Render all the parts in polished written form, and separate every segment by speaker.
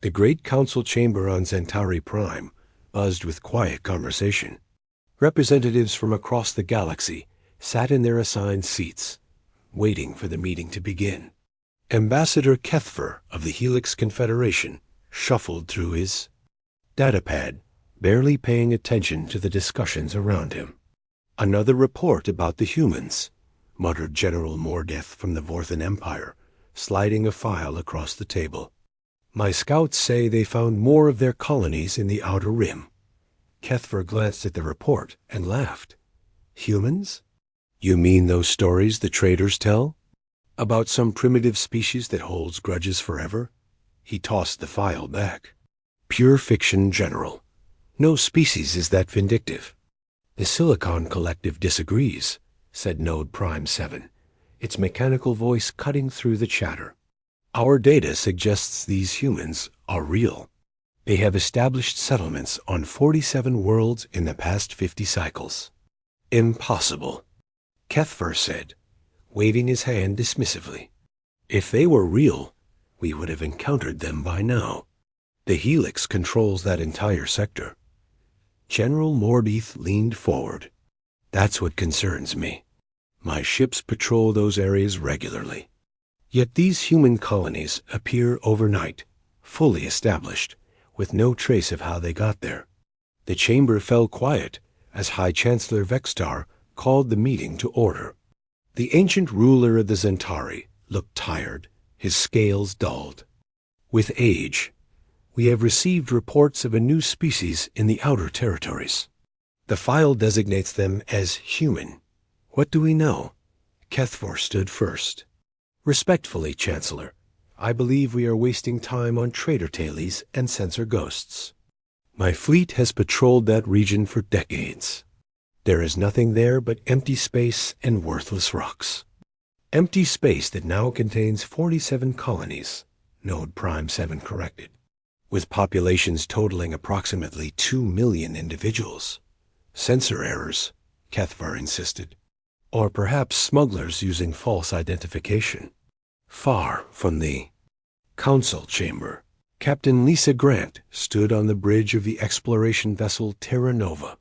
Speaker 1: The great council chamber on Centauri Prime buzzed with quiet conversation. Representatives from across the galaxy sat in their assigned seats, waiting for the meeting to begin. Ambassador Kethfer of the Helix Confederation shuffled through his datapad, barely paying attention to the discussions around him. "Another report about the humans," muttered General Mordeth from the Vorthan Empire, sliding a file across the table. "My scouts say they found more of their colonies in the Outer Rim." Kethfer glanced at the report and laughed. "Humans? You mean those stories the traders tell? About some primitive species that holds grudges forever?" He tossed the file back. "Pure fiction, General. No species is that vindictive." "The Silicon Collective disagrees," said Node Prime 7, its mechanical voice cutting through the chatter. "Our data suggests these humans are real. They have established settlements on 47 worlds in the past 50 cycles." "Impossible," Kethfer said, waving his hand dismissively. "If they were real, we would have encountered them by now. The Helix controls that entire sector." General Mordeth leaned forward. "That's what concerns me. My ships patrol those areas regularly. Yet these human colonies appear overnight, fully established, with no trace of how they got there." The chamber fell quiet as High Chancellor Vextar called the meeting to order. The ancient ruler of the Centauri looked tired, his scales dulled. "With age, we have received reports of a new species in the outer territories. The file designates them as human. What do we know?" Kethfor stood first. "Respectfully, Chancellor, I believe we are wasting time on trader tailies and sensor ghosts. My fleet has patrolled that region for decades. There is nothing there but empty space and worthless rocks." "Empty space that now contains 47 colonies," Node Prime 7 corrected, "with populations totaling approximately 2 million individuals." "Sensor errors," Kethvar insisted. "Or perhaps smugglers using false identification." Far from the council chamber, Captain Lisa Grant stood on the bridge of the exploration vessel Terra Nova.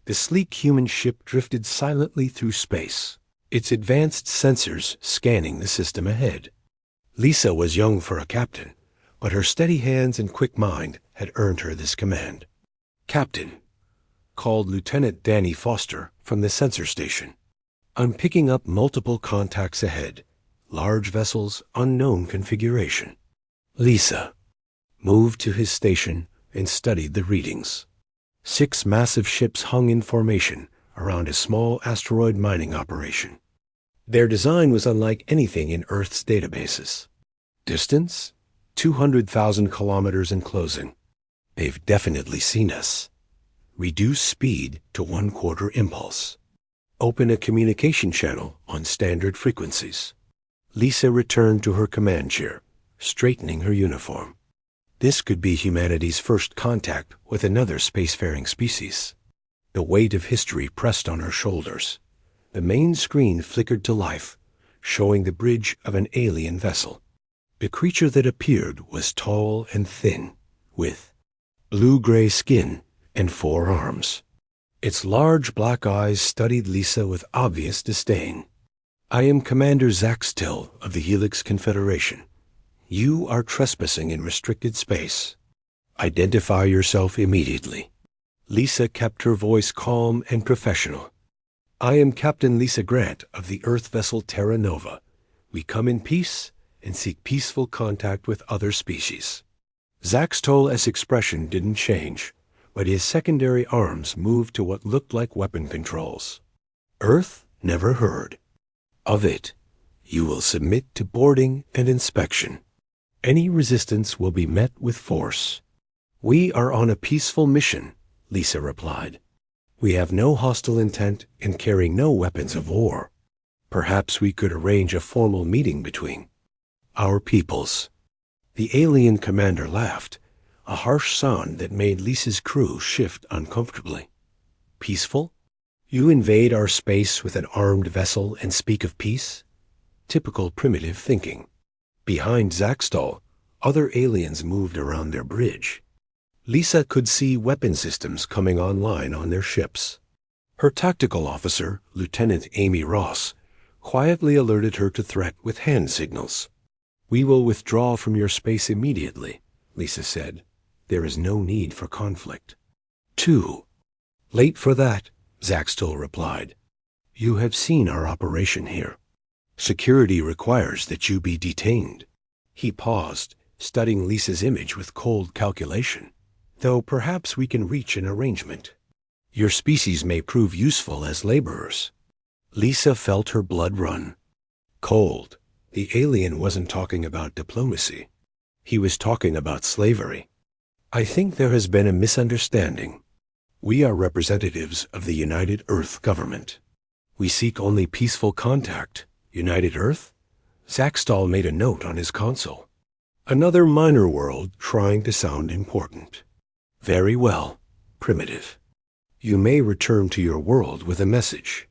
Speaker 1: The sleek human ship drifted silently through space, its advanced sensors scanning the system ahead. Lisa was young for a captain, but her steady hands and quick mind had earned her this command. "Captain," called Lieutenant Danny Foster from the sensor station. "I'm picking up multiple contacts ahead. Large vessels, unknown configuration." Lisa moved to his station and studied the readings. 6 massive ships hung in formation around a small asteroid mining operation. Their design was unlike anything in Earth's databases. Distance? 200,000 kilometers and closing. They've definitely seen us. Reduce speed to 1/4 impulse. Open a communication channel on standard frequencies. Lisa returned to her command chair, straightening her uniform. This could be humanity's first contact with another spacefaring species. The weight of history pressed on her shoulders. The main screen flickered to life, showing the bridge of an alien vessel. The creature that appeared was tall and thin, with blue-gray skin and 4 arms. Its large black eyes studied Lisa with obvious disdain. "I am Commander Zaxtel of the Helix Confederation. You are trespassing in restricted space. Identify yourself immediately." Lisa kept her voice calm and professional. "I am Captain Lisa Grant of the Earth vessel Terra Nova. We come in peace and seek peaceful contact with other species." Zaxtol's expression didn't change, but his secondary arms moved to what looked like weapon controls. "Earth never heard of it. You will submit to boarding and inspection. Any resistance will be met with force." "We are on a peaceful mission," Lisa replied. "We have no hostile intent and carry no weapons of war. Perhaps we could arrange a formal meeting between our peoples." The alien commander laughed, a harsh sound that made Lisa's crew shift uncomfortably. "Peaceful? You invade our space with an armed vessel and speak of peace? Typical primitive thinking." Behind Zaxtal, Other aliens moved around their bridge. Lisa could see weapon systems coming online on their ships. Her tactical officer, Lieutenant Amy Ross, quietly alerted her to threat with hand signals. "We will withdraw from your space immediately," Lisa said. "There is no need for conflict." 2. "Late for that," Zaxtel replied. "You have seen our operation here. Security requires that you be detained." He paused, studying Lisa's image with cold calculation. "Though perhaps we can reach an arrangement. Your species may prove useful as laborers." Lisa felt her blood run. Cold. The alien wasn't talking about diplomacy. He was talking about slavery. "I think there has been a misunderstanding. We are representatives of the United Earth government. We seek only peaceful contact." United Earth? Zaxtal made a note on his console. Another minor world trying to sound important. "Very well, Primitive. You may return to your world with a message.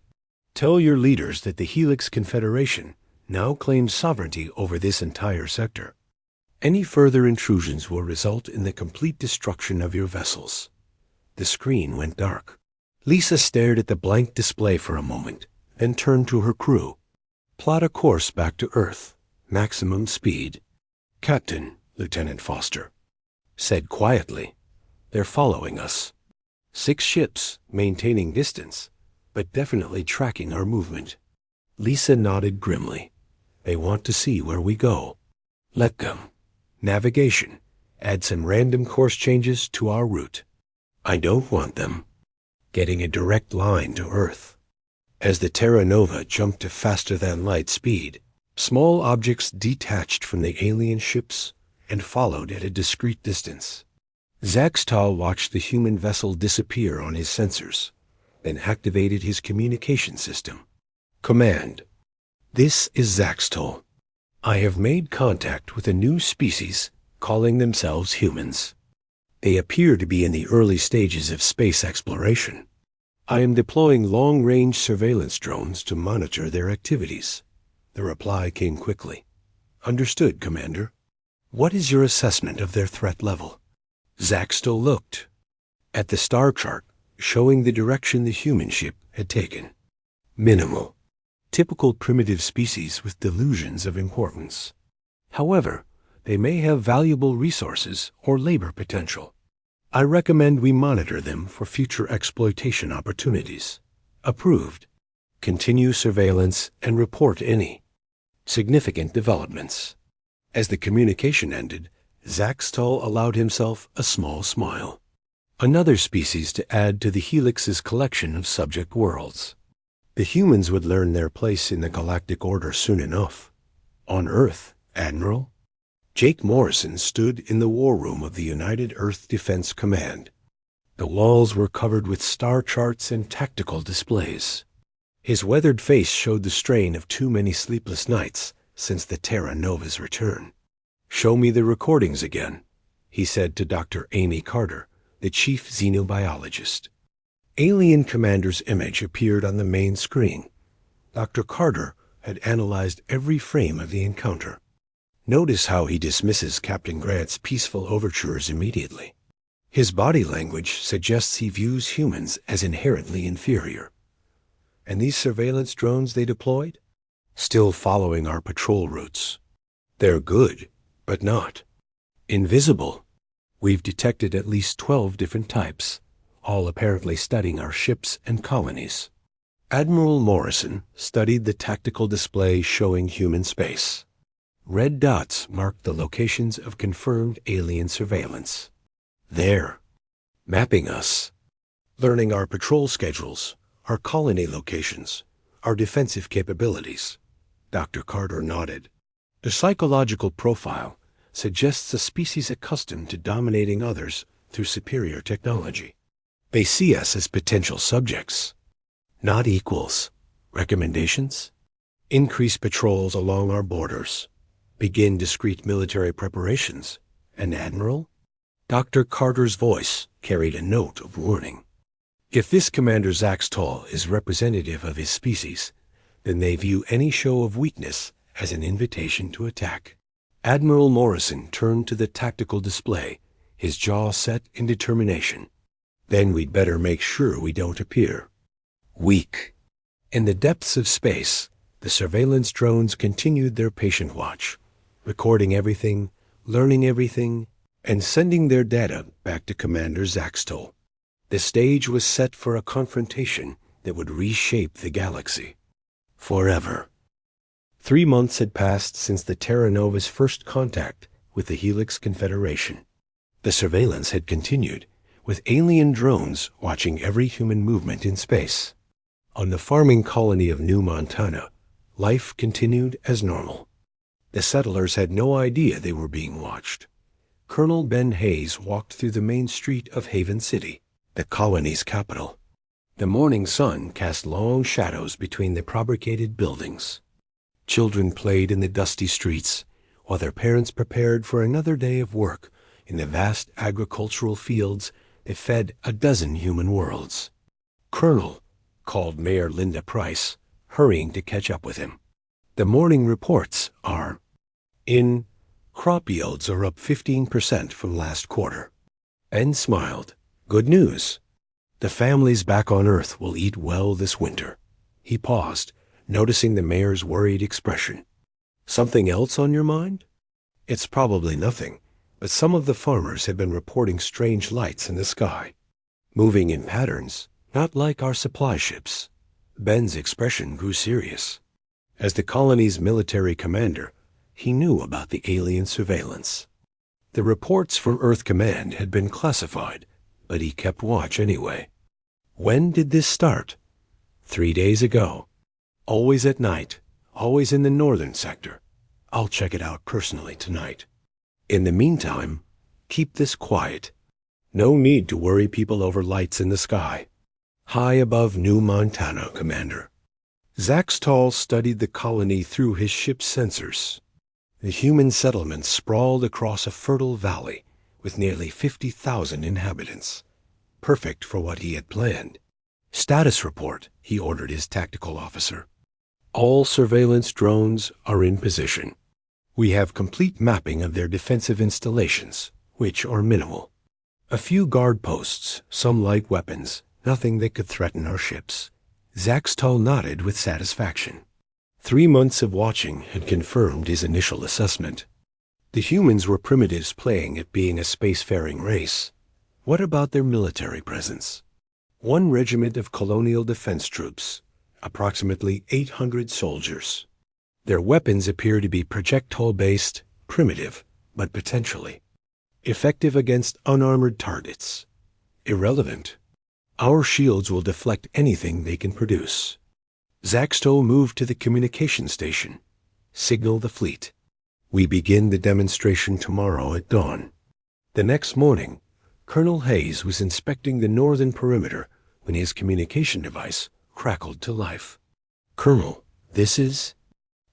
Speaker 1: Tell your leaders that the Helix Confederation now claims sovereignty over this entire sector. Any further intrusions will result in the complete destruction of your vessels." The screen went dark. Lisa stared at the blank display for a moment, then turned to her crew. "Plot a course back to Earth. Maximum speed." "Captain," Lieutenant Foster said quietly, "they're following us. 6 ships, maintaining distance, but definitely tracking our movement." Lisa nodded grimly. "They want to see where we go. Let them. Navigation. Add some random course changes to our route." "I don't want them getting a direct line to Earth." As the Terra Nova jumped to faster-than-light speed, small objects detached from the alien ships and followed at a discreet distance. Zaxtal watched the human vessel disappear on his sensors, then activated his communication system. "Command, this is Zaxtal. I have made contact with a new species calling themselves humans. They appear to be in the early stages of space exploration. I am deploying long-range surveillance drones to monitor their activities." The reply came quickly. "Understood, Commander. What is your assessment of their threat level?" Zaxtal looked at the star chart showing the direction the human ship had taken. "Minimal. Typical primitive species with delusions of importance. However, they may have valuable resources or labor potential. I recommend we monitor them for future exploitation opportunities." "Approved. Continue surveillance and report any significant developments." As the communication ended, Zaxtal allowed himself a small smile. Another species to add to the Helix's collection of subject worlds. The humans would learn their place in the galactic order soon enough. On Earth, Admiral. Jake Morrison stood in the war room of the United Earth Defense Command. The walls were covered with star charts and tactical displays. His weathered face showed the strain of too many sleepless nights since the Terra Nova's return. "Show me the recordings again," he said to Dr. Amy Carter, the chief xenobiologist. Alien Commander's image appeared on the main screen. Dr. Carter had analyzed every frame of the encounter. Notice how he dismisses Captain Grant's peaceful overtures immediately. His body language suggests he views humans as inherently inferior. And these surveillance drones they deployed? Still following our patrol routes. They're good, but not invisible. We've detected at least 12 different types, all apparently studying our ships and colonies. Admiral Morrison studied the tactical display showing human space. Red dots marked the locations of confirmed alien surveillance. There, mapping us, learning our patrol schedules, our colony locations, our defensive capabilities. Dr. Carter nodded. The psychological profile suggests a species accustomed to dominating others through superior technology. They see us as potential subjects, not equals. Recommendations? Increase patrols along our borders. Begin discreet military preparations. An admiral? Dr. Carter's voice carried a note of warning. If this Commander Zaxtal is representative of his species, then they view any show of weakness as an invitation to attack. Admiral Morrison turned to the tactical display, his jaw set in determination. Then we'd better make sure we don't appear weak. In the depths of space, the surveillance drones continued their patient watch, recording everything, learning everything, and sending their data back to Commander Zaxtol. The stage was set for a confrontation that would reshape the galaxy forever. 3 months had passed since the Terra Nova's first contact with the Helix Confederation. The surveillance had continued, with alien drones watching every human movement in space. On the farming colony of New Montana, life continued as normal. The settlers had no idea they were being watched. Colonel Ben Hayes walked through the main street of Haven City, the colony's capital. The morning sun cast long shadows between the fabricated buildings. Children played in the dusty streets, while their parents prepared for another day of work in the vast agricultural fields that fed a dozen human worlds. "Colonel," called Mayor Linda Price, hurrying to catch up with him. "The morning reports are in. Crop yields are up 15% from last quarter." Ben smiled. "Good news. The families back on Earth will eat well this winter." He paused, noticing the mayor's worried expression. "Something else on your mind?" "It's probably nothing, but some of the farmers have been reporting strange lights in the sky, moving in patterns, not like our supply ships." Ben's expression grew serious. As the colony's military commander, he knew about the alien surveillance. The reports from Earth Command had been classified, but he kept watch anyway. When did this start? 3 days ago. Always at night, always in the northern sector. I'll check it out personally tonight. In the meantime, keep this quiet. No need to worry people over lights in the sky. High above New Montana, Commander. Zaxtol studied the colony through his ship's sensors. The human settlement sprawled across a fertile valley with nearly 50,000 inhabitants. Perfect for what he had planned. "Status report," he ordered his tactical officer. "All surveillance drones are in position. We have complete mapping of their defensive installations, which are minimal. A few guard posts, some light weapons, nothing that could threaten our ships." Zaxtol nodded with satisfaction. 3 months of watching had confirmed his initial assessment. The humans were primitives playing at being a spacefaring race. What about their military presence? 1 regiment of colonial defense troops, approximately 800 soldiers. Their weapons appear to be projectile-based, primitive, but potentially effective against unarmored targets. Irrelevant. Our shields will deflect anything they can produce. Zaxtol moved to the communication station. "Signal the fleet. We begin the demonstration tomorrow at dawn." The next morning, Colonel Hayes was inspecting the northern perimeter when his communication device crackled to life. "Colonel, this is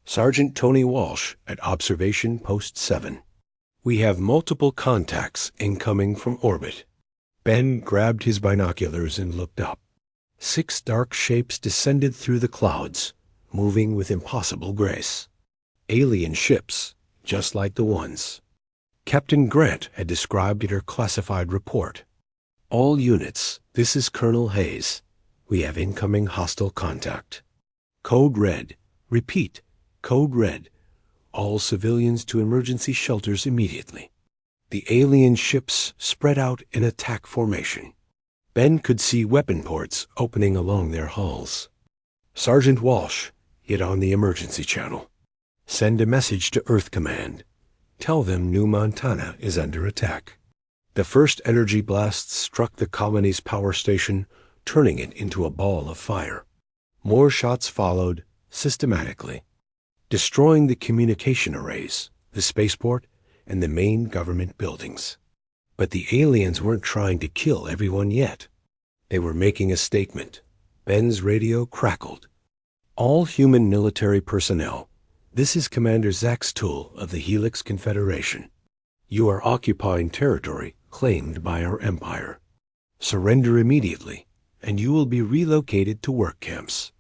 Speaker 1: Sergeant Tony Walsh at Observation Post 7. We have multiple contacts incoming from orbit." Ben grabbed his binoculars and looked up. 6 dark shapes descended through the clouds, moving with impossible grace. Alien ships, just like the ones Captain Grant had described in her classified report. "All units, this is Colonel Hayes. We have incoming hostile contact. Code Red. Repeat, Code Red. All civilians to emergency shelters immediately." The alien ships spread out in attack formation. Ben could see weapon ports opening along their hulls. "Sergeant Walsh, get on the emergency channel. Send a message to Earth Command. Tell them New Montana is under attack." The first energy blasts struck the colony's power station, turning it into a ball of fire. More shots followed, systematically, destroying the communication arrays, the spaceport, and the main government buildings. But the aliens weren't trying to kill everyone yet. They were making a statement. Ben's radio crackled. "All human military personnel, this is Commander Zaxtol of the Helix Confederation. You are occupying territory claimed by our empire. Surrender immediately, and you will be relocated to work camps.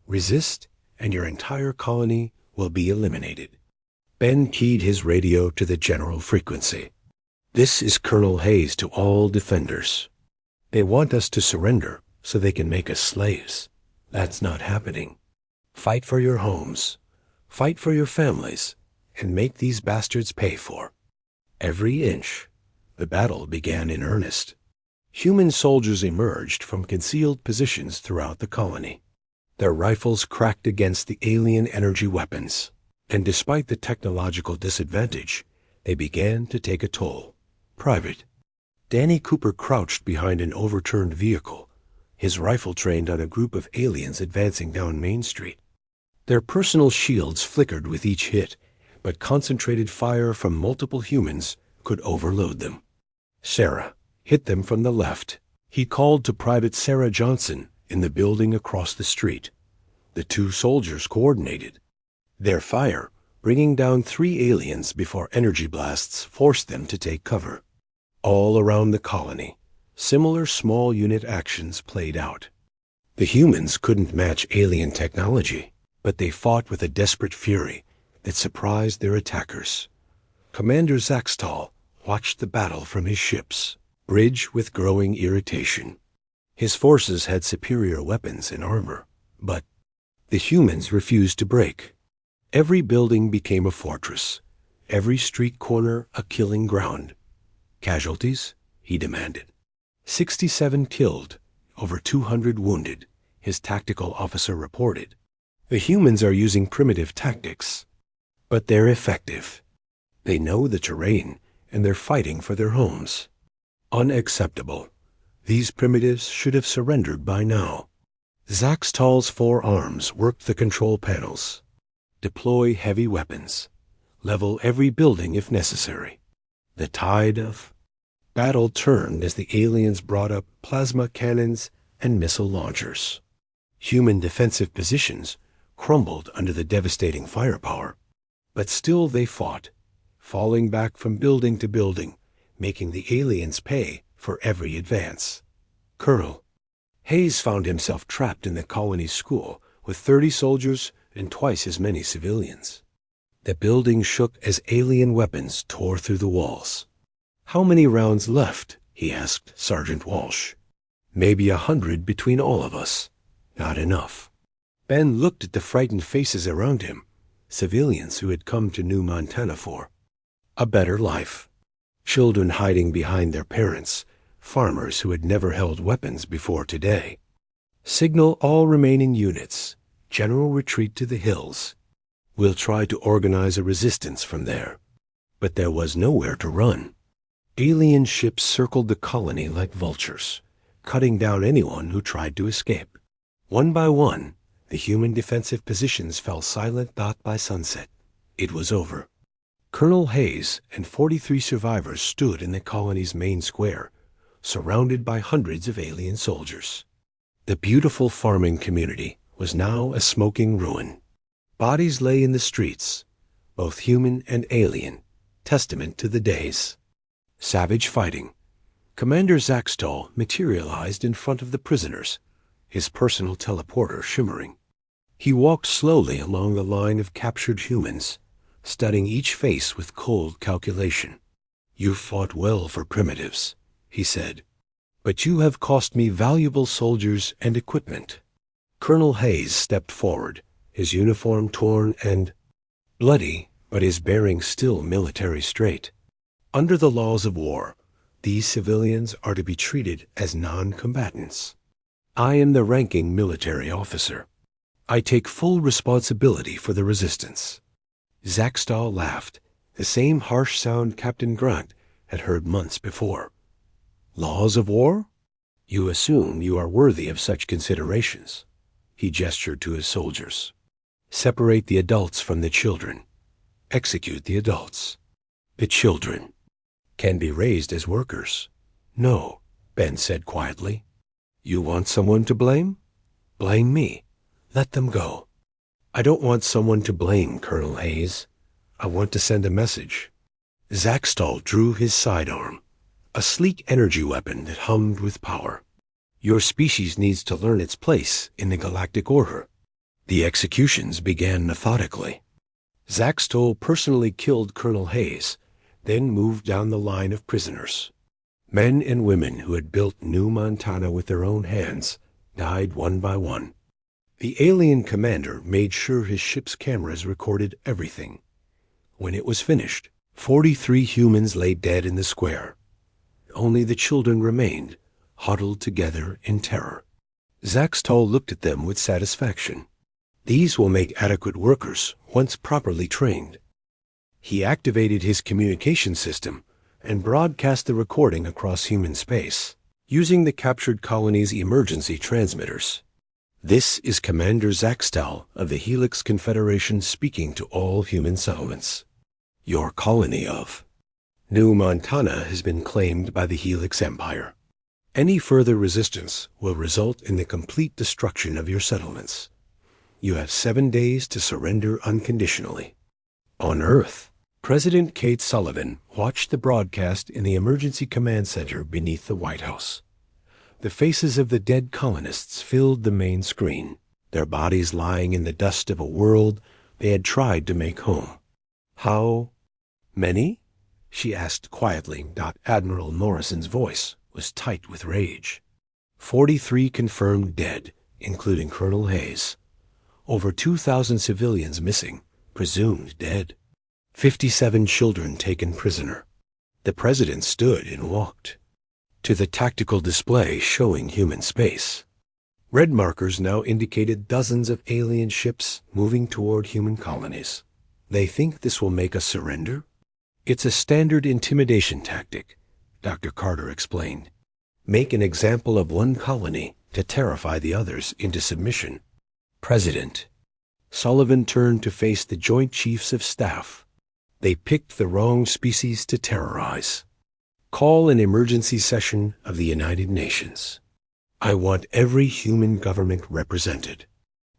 Speaker 1: Resist, and your entire colony will be eliminated." Ben keyed his radio to the general frequency. "This is Colonel Hayes to all defenders. They want us to surrender so they can make us slaves. That's not happening. Fight for your homes. Fight for your families. And make these bastards pay for every inch." The battle began in earnest. Human soldiers emerged from concealed positions throughout the colony. Their rifles cracked against the alien energy weapons, and despite the technological disadvantage, they began to take a toll. Private Danny Cooper crouched behind an overturned vehicle, his rifle trained on a group of aliens advancing down Main Street. Their personal shields flickered with each hit, but concentrated fire from multiple humans could overload them. Sarah hit them from the left. He called to Private Sarah Johnson in the building across the street. The two soldiers coordinated, their fire bringing down 3 aliens before energy blasts forced them to take cover. All around the colony, similar small unit actions played out. The humans couldn't match alien technology, but they fought with a desperate fury that surprised their attackers. Commander Zaxtal watched the battle from his ship's bridge with growing irritation. His forces had superior weapons and armor, but the humans refused to break. Every building became a fortress, every street corner a killing ground. "Casualties?" he demanded. 67 killed, over 200 wounded, his tactical officer reported. The humans are using primitive tactics, but they're effective. They know the terrain, and they're fighting for their homes. Unacceptable. These primitives should have surrendered by now. Zaxtal's 4 arms worked the control panels. Deploy heavy weapons. Level every building if necessary. The tide of battle turned as the aliens brought up plasma cannons and missile launchers. Human defensive positions crumbled under the devastating firepower, but still they fought, falling back from building to building, making the aliens pay for every advance. Colonel Hayes found himself trapped in the colony school with 30 soldiers and twice as many civilians. The building shook as alien weapons tore through the walls. "How many rounds left?" he asked Sergeant Walsh. "Maybe 100 between all of us." "Not enough." Ben looked at the frightened faces around him, civilians who had come to New Montana for a better life. Children hiding behind their parents, farmers who had never held weapons before today. "Signal all remaining units. General retreat to the hills. We'll try to organize a resistance from there." But there was nowhere to run. Alien ships circled the colony like vultures, cutting down anyone who tried to escape. One by one, the human defensive positions fell silent dot by sunset. It was over. Colonel Hayes and 43 survivors stood in the colony's main square, surrounded by hundreds of alien soldiers. The beautiful farming community was now a smoking ruin. Bodies lay in the streets, both human and alien, testament to the days. Savage fighting. Commander Zaxtal materialized in front of the prisoners, his personal teleporter shimmering. He walked slowly along the line of captured humans, studying each face with cold calculation. "You fought well for primitives," he said, "but you have cost me valuable soldiers and equipment." Colonel Hayes stepped forward, his uniform torn and bloody, but his bearing still military straight. "Under the laws of war, these civilians are to be treated as non-combatants. I am the ranking military officer. I take full responsibility for the resistance." Zaxtal laughed, the same harsh sound Captain Grant had heard months before. "Laws of war? You assume you are worthy of such considerations." He gestured to his soldiers. "Separate the adults from the children. Execute the adults. The children can be raised as workers." "No," Ben said quietly. "You want someone to blame? Blame me. Let them go." "I don't want someone to blame, Colonel Hayes. I want to send a message." Zaxtal drew his sidearm, a sleek energy weapon that hummed with power. "Your species needs to learn its place in the galactic order." The executions began methodically. Zaxtol personally killed Colonel Hayes, then moved down the line of prisoners. Men and women who had built New Montana with their own hands died one by one. The alien commander made sure his ship's cameras recorded everything. When it was finished, 43 humans lay dead in the square. Only the children remained, huddled together in terror. Zaxtol looked at them with satisfaction. These will make adequate workers once properly trained. He activated his communication system and broadcast the recording across human space, using the captured colony's emergency transmitters. This is Commander Zaxtol of the Helix Confederation speaking to all human settlements. Your colony of New Montana has been claimed by the Helix Empire. Any further resistance will result in the complete destruction of your settlements. You have 7 days to surrender unconditionally. On Earth, President Kate Sullivan watched the broadcast in the Emergency Command Center beneath the White House. The faces of the dead colonists filled the main screen, their bodies lying in the dust of a world they had tried to make home. How many? She asked quietly. Admiral Morrison's voice was tight with rage. 43 confirmed dead, including Colonel Hayes. Over 2,000 civilians missing, presumed dead. 57 children taken prisoner. The president stood and walked to the tactical display showing human space. Red markers now indicated dozens of alien ships moving toward human colonies. They think this will make us surrender? It's a standard intimidation tactic, Dr. Carter explained. Make an example of one colony to terrify the others into submission. President. Sullivan turned to face the Joint Chiefs of Staff. They picked the wrong species to terrorize. Call an emergency session of the United Nations. I want every human government represented.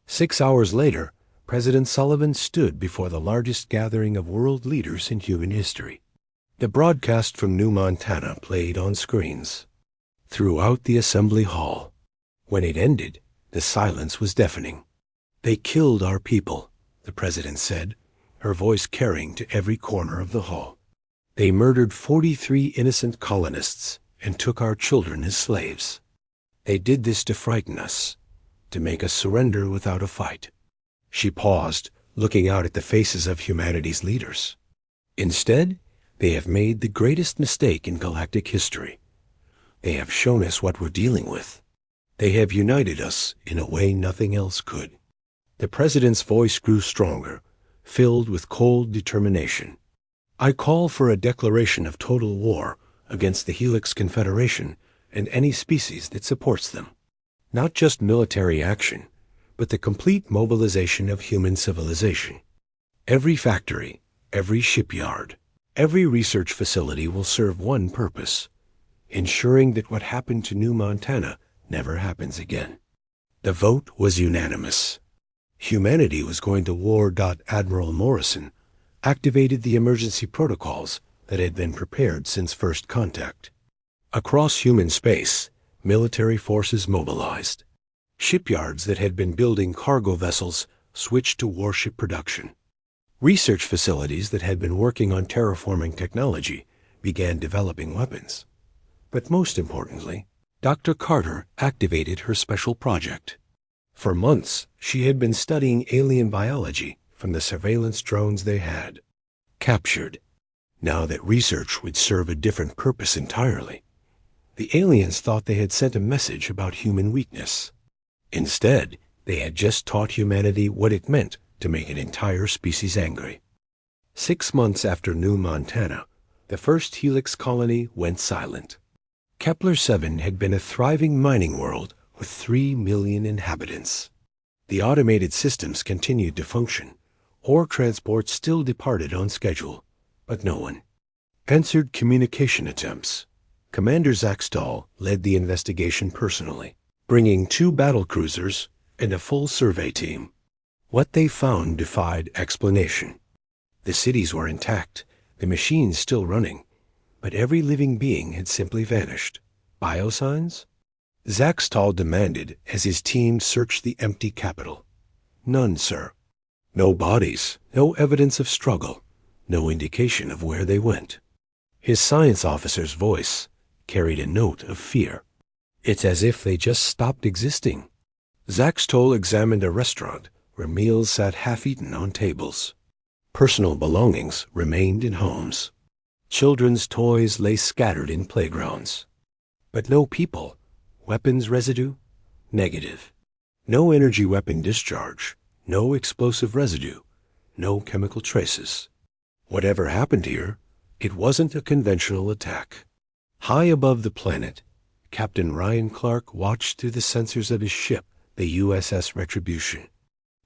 Speaker 1: 6 hours later, President Sullivan stood before the largest gathering of world leaders in human history. The broadcast from New Montana played on screens throughout the assembly hall. When it ended, the silence was deafening. They killed our people, the president said, her voice carrying to every corner of the hall. They murdered 43 innocent colonists and took our children as slaves. They did this to frighten us, to make us surrender without a fight. She paused, looking out at the faces of humanity's leaders. Instead, they have made the greatest mistake in galactic history. They have shown us what we're dealing with. They have united us in a way nothing else could. The president's voice grew stronger, filled with cold determination. I call for a declaration of total war against the Helix Confederation and any species that supports them. Not just military action, but the complete mobilization of human civilization. Every factory, every shipyard, every research facility will serve one purpose: ensuring that what happened to New Montana never happens again. The vote was unanimous. Humanity was going to war. Admiral Morrison activated the emergency protocols that had been prepared since first contact. Across human space, military forces mobilized. Shipyards that had been building cargo vessels switched to warship production. Research facilities that had been working on terraforming technology began developing weapons. But most importantly, Dr. Carter activated her special project. For months, she had been studying alien biology from the surveillance drones they had captured. Now that research would serve a different purpose entirely, the aliens thought they had sent a message about human weakness. Instead, they had just taught humanity what it meant to make an entire species angry. 6 months after New Montana, the first Helix colony went silent. Kepler-7 had been a thriving mining world with 3 million inhabitants. The automated systems continued to function. Ore transport still departed on schedule, but no one answered communication attempts. Commander Zaxtol led the investigation personally, bringing 2 battlecruisers and a full survey team. What they found defied explanation. The cities were intact, the machines still running, but every living being had simply vanished. Biosigns? Zaxtol demanded as his team searched the empty capital. None, sir. No bodies, no evidence of struggle, no indication of where they went. His science officer's voice carried a note of fear. It's as if they just stopped existing. Zaxtol examined a restaurant where meals sat half-eaten on tables. Personal belongings remained in homes. Children's toys lay scattered in playgrounds. But no people. Weapons residue? Negative. No energy weapon discharge. No explosive residue. No chemical traces. Whatever happened here, it wasn't a conventional attack. High above the planet, Captain Ryan Clark watched through the sensors of his ship, the USS Retribution.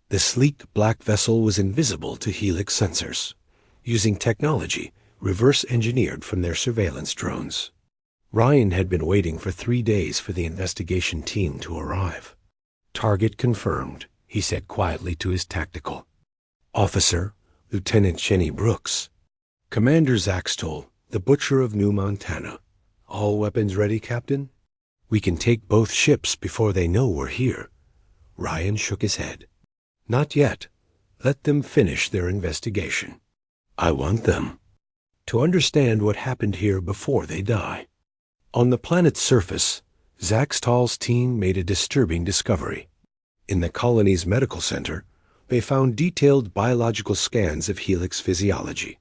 Speaker 1: The sleek black vessel was invisible to Helix sensors, using technology reverse-engineered from their surveillance drones. Ryan had been waiting for 3 days for the investigation team to arrive. "Target confirmed," he said quietly to his tactical. "Officer, Lieutenant Jenny Brooks. Commander Zaxtol, the Butcher of New Montana. All weapons ready, Captain? We can take both ships before they know we're here." Ryan shook his head. "Not yet. Let them finish their investigation. I want them to understand what happened here before they die." On the planet's surface, Zaxtol's team made a disturbing discovery. In the colony's medical center, they found detailed biological scans of Helix physiology.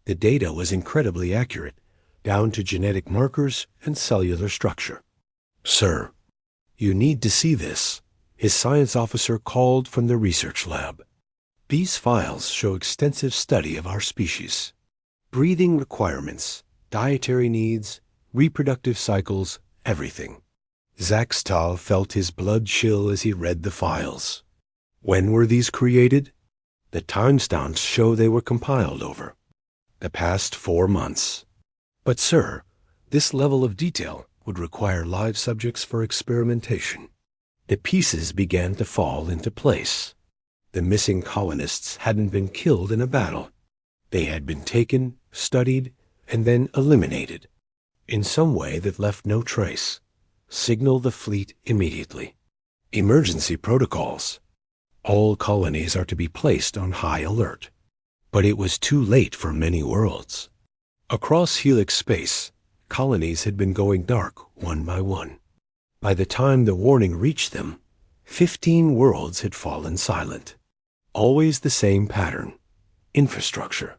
Speaker 1: The data was incredibly accurate, down to genetic markers and cellular structure. "Sir, you need to see this," his science officer called from the research lab. "These files show extensive study of our species. Breathing requirements, dietary needs, reproductive cycles, everything." Zaxtol felt his blood chill as he read the files. When were these created? The timestamps show they were compiled over the past 4 months. "But sir, this level of detail would require live subjects for experimentation." The pieces began to fall into place. The missing colonists hadn't been killed in a battle. They had been taken, studied, and then eliminated in some way that left no trace. Signal the fleet immediately. Emergency protocols. All colonies are to be placed on high alert. But it was too late for many worlds. Across Helix space, colonies had been going dark one by one. By the time the warning reached them, 15 worlds had fallen silent. Always the same pattern. Infrastructure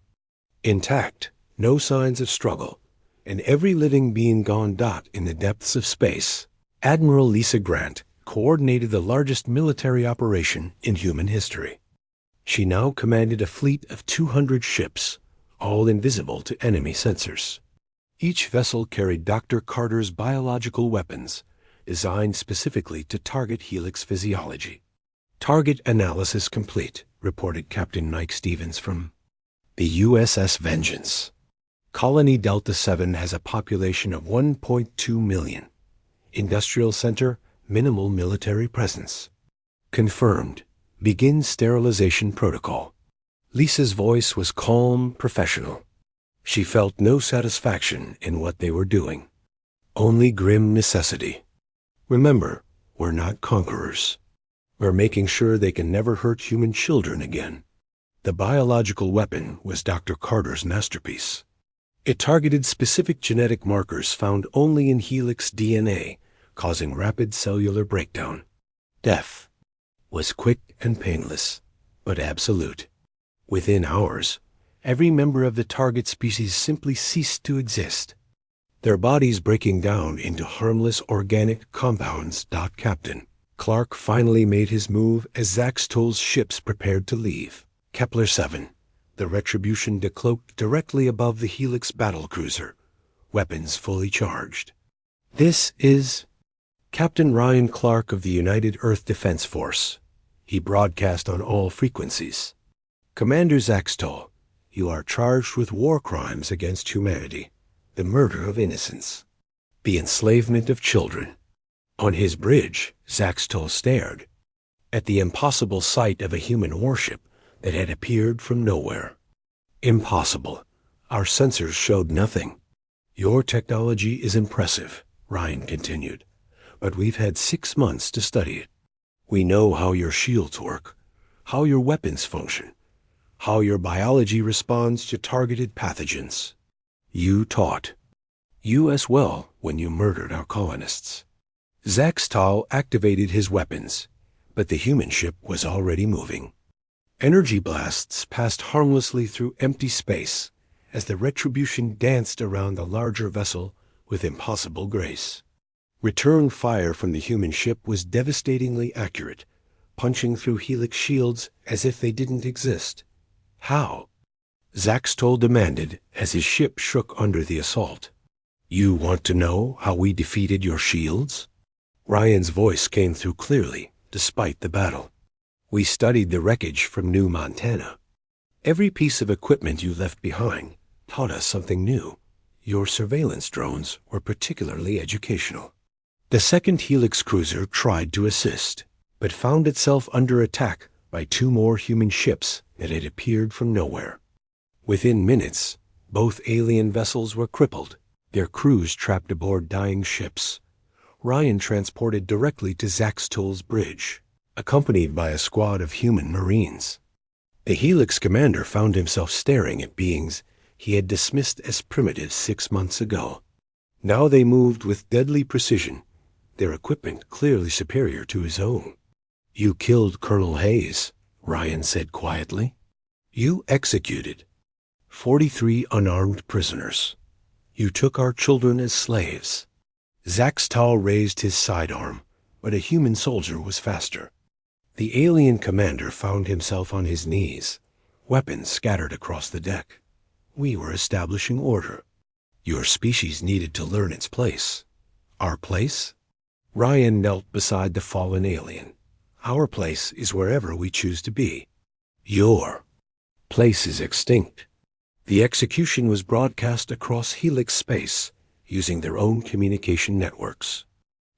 Speaker 1: intact, no signs of struggle, and every living being gone dot in the depths of space. Admiral Lisa Grant coordinated the largest military operation in human history. She now commanded a fleet of 200 ships, all invisible to enemy sensors. Each vessel carried Dr. Carter's biological weapons, designed specifically to target Helix physiology. "Target analysis complete," reported Captain Mike Stevens from the USS Vengeance. "Colony Delta 7 has a population of 1.2 million. Industrial center, minimal military presence. Confirmed. Begin sterilization protocol." Lisa's voice was calm, professional. She felt no satisfaction in what they were doing, only grim necessity. "Remember, we're not conquerors. We're making sure they can never hurt human children again." The biological weapon was Dr. Carter's masterpiece. It targeted specific genetic markers found only in Helix DNA, causing rapid cellular breakdown. Death was quick and painless, but absolute. Within hours, every member of the target species simply ceased to exist, their bodies breaking down into harmless organic compounds. Captain Clark finally made his move as Zaxtol's ships prepared to leave. Kepler 7, the Retribution decloaked directly above the Helix battlecruiser, weapons fully charged. "This is Captain Ryan Clark of the United Earth Defense Force." He broadcast on all frequencies. "Commander Zaxtol, you are charged with war crimes against humanity, the murder of innocents, the enslavement of children." On his bridge, Zaxtol stared at the impossible sight of a human warship that had appeared from nowhere. "Impossible. Our sensors showed nothing." "Your technology is impressive," Ryan continued, "but we've had 6 months to study it. We know how your shields work, how your weapons function, how your biology responds to targeted pathogens. You taught. You as well when you murdered our colonists. Zaxtal activated his weapons, but the human ship was already moving. Energy blasts passed harmlessly through empty space as the retribution danced around the larger vessel with impossible grace. Return fire from the human ship was devastatingly accurate, punching through Helix shields as if they didn't exist. How? Zaxtal demanded as his ship shook under the assault. You want to know how we defeated your shields? Ryan's voice came through clearly, despite the battle. We studied the wreckage from New Montana. Every piece of equipment you left behind taught us something new. Your surveillance drones were particularly educational. The second Helix cruiser tried to assist, but found itself under attack by 2 more human ships that had appeared from nowhere. Within minutes, both alien vessels were crippled, their crews trapped aboard dying ships. Ryan transported directly to Zaxtal's bridge, accompanied by a squad of human Marines. The Helix commander found himself staring at beings he had dismissed as primitive 6 months ago. Now they moved with deadly precision, their equipment clearly superior to his own. You killed Colonel Hayes, Ryan said quietly. You executed 43 unarmed prisoners. You took our children as slaves. Zaxtal raised his sidearm, but a human soldier was faster. The alien commander found himself on his knees, weapons scattered across the deck. We were establishing order. Your species needed to learn its place. Our place? Ryan knelt beside the fallen alien. Our place is wherever we choose to be. Your place is extinct. The execution was broadcast across Helix space using their own communication networks.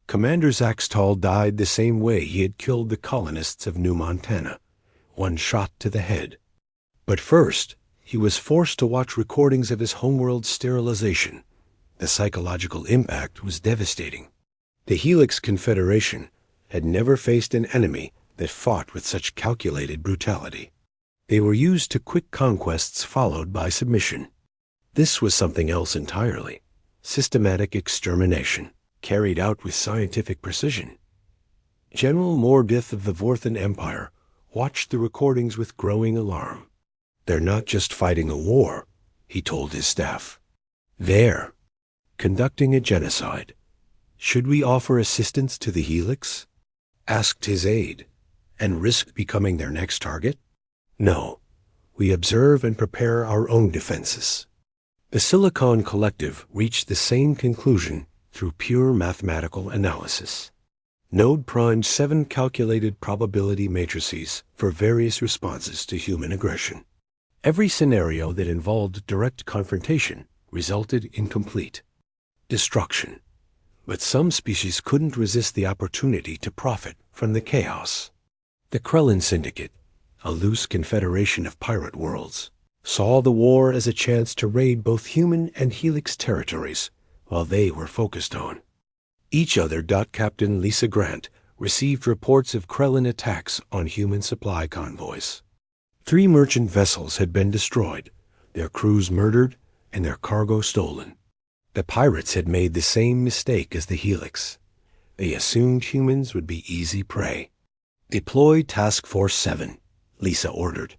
Speaker 1: Commander Zaxtal died the same way he had killed the colonists of New Montana, 1 shot to the head. But first, he was forced to watch recordings of his homeworld's sterilization. The psychological impact was devastating. The Helix Confederation had never faced an enemy that fought with such calculated brutality. They were used to quick conquests followed by submission. This was something else entirely. Systematic extermination, carried out with scientific precision. General Mordith of the Vorthan Empire watched the recordings with growing alarm. They're not just fighting a war, he told his staff. They're conducting a genocide. Should we offer assistance to the Helix? Asked his aide, and risk becoming their next target? No, we observe and prepare our own defenses. The Silicon Collective reached the same conclusion through pure mathematical analysis. Node primed 7 calculated probability matrices for various responses to human aggression. Every scenario that involved direct confrontation resulted in complete destruction. But some species couldn't resist the opportunity to profit from the chaos. The Krellin Syndicate, a loose confederation of pirate worlds, saw the war as a chance to raid both human and Helix territories while they were focused on each other. Captain Lisa Grant received reports of Krellin attacks on human supply convoys. 3 merchant vessels had been destroyed, their crews murdered, and their cargo stolen. The pirates had made the same mistake as the Helix. They assumed humans would be easy prey. Deploy Task Force 7, Lisa ordered.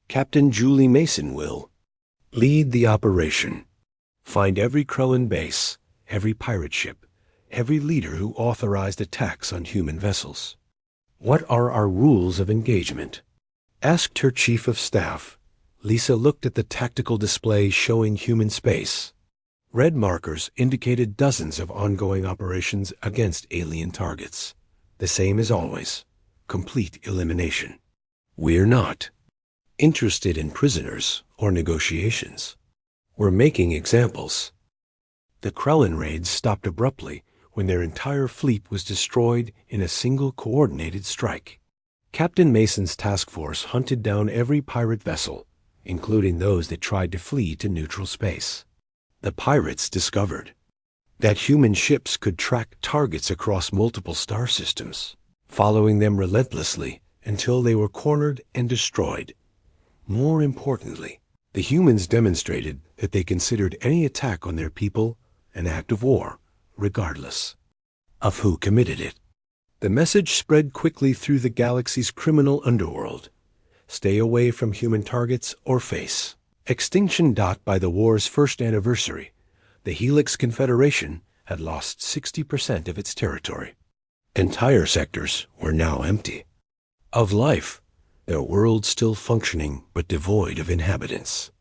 Speaker 1: Captain Julie Mason will lead the operation. Find every Krellin base, every pirate ship, every leader who authorized attacks on human vessels. What are our rules of engagement? Asked her chief of staff. Lisa looked at the tactical display showing human space. Red markers indicated dozens of ongoing operations against alien targets. The same as always. Complete elimination. We're not interested in prisoners or negotiations. We're making examples. The Krellin raids stopped abruptly when their entire fleet was destroyed in a single coordinated strike. Captain Mason's task force hunted down every pirate vessel, including those that tried to flee to neutral space. The pirates discovered that human ships could track targets across multiple star systems, following them relentlessly until they were cornered and destroyed. More importantly, the humans demonstrated that they considered any attack on their people an act of war, regardless of who committed it. The message spread quickly through the galaxy's criminal underworld. Stay away from human targets or face extinction. By the war's first anniversary, the Helix Confederation had lost 60% of its territory. Entire sectors were now empty of life, their world still functioning but devoid of inhabitants.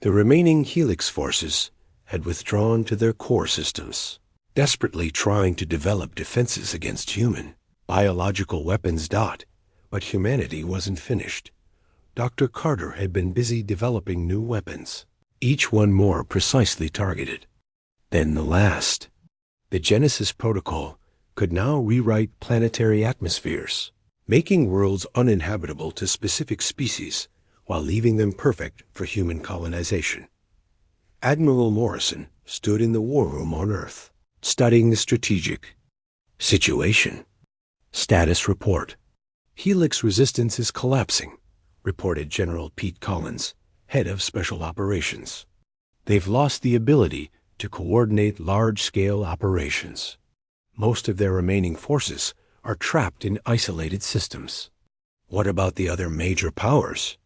Speaker 1: The remaining Helix forces had withdrawn to their core systems, desperately trying to develop defenses against human biological weapons. But humanity wasn't finished. Dr. Carter had been busy developing new weapons, each one more precisely targeted than the last. The Genesis Protocol could now rewrite planetary atmospheres, making worlds uninhabitable to specific species while leaving them perfect for human colonization. Admiral Morrison stood in the war room on Earth, studying the strategic situation. Status report. Helix resistance is collapsing, reported General Pete Collins, head of Special Operations. They've lost the ability to coordinate large-scale operations. Most of their remaining forces are trapped in isolated systems. What about the other major powers?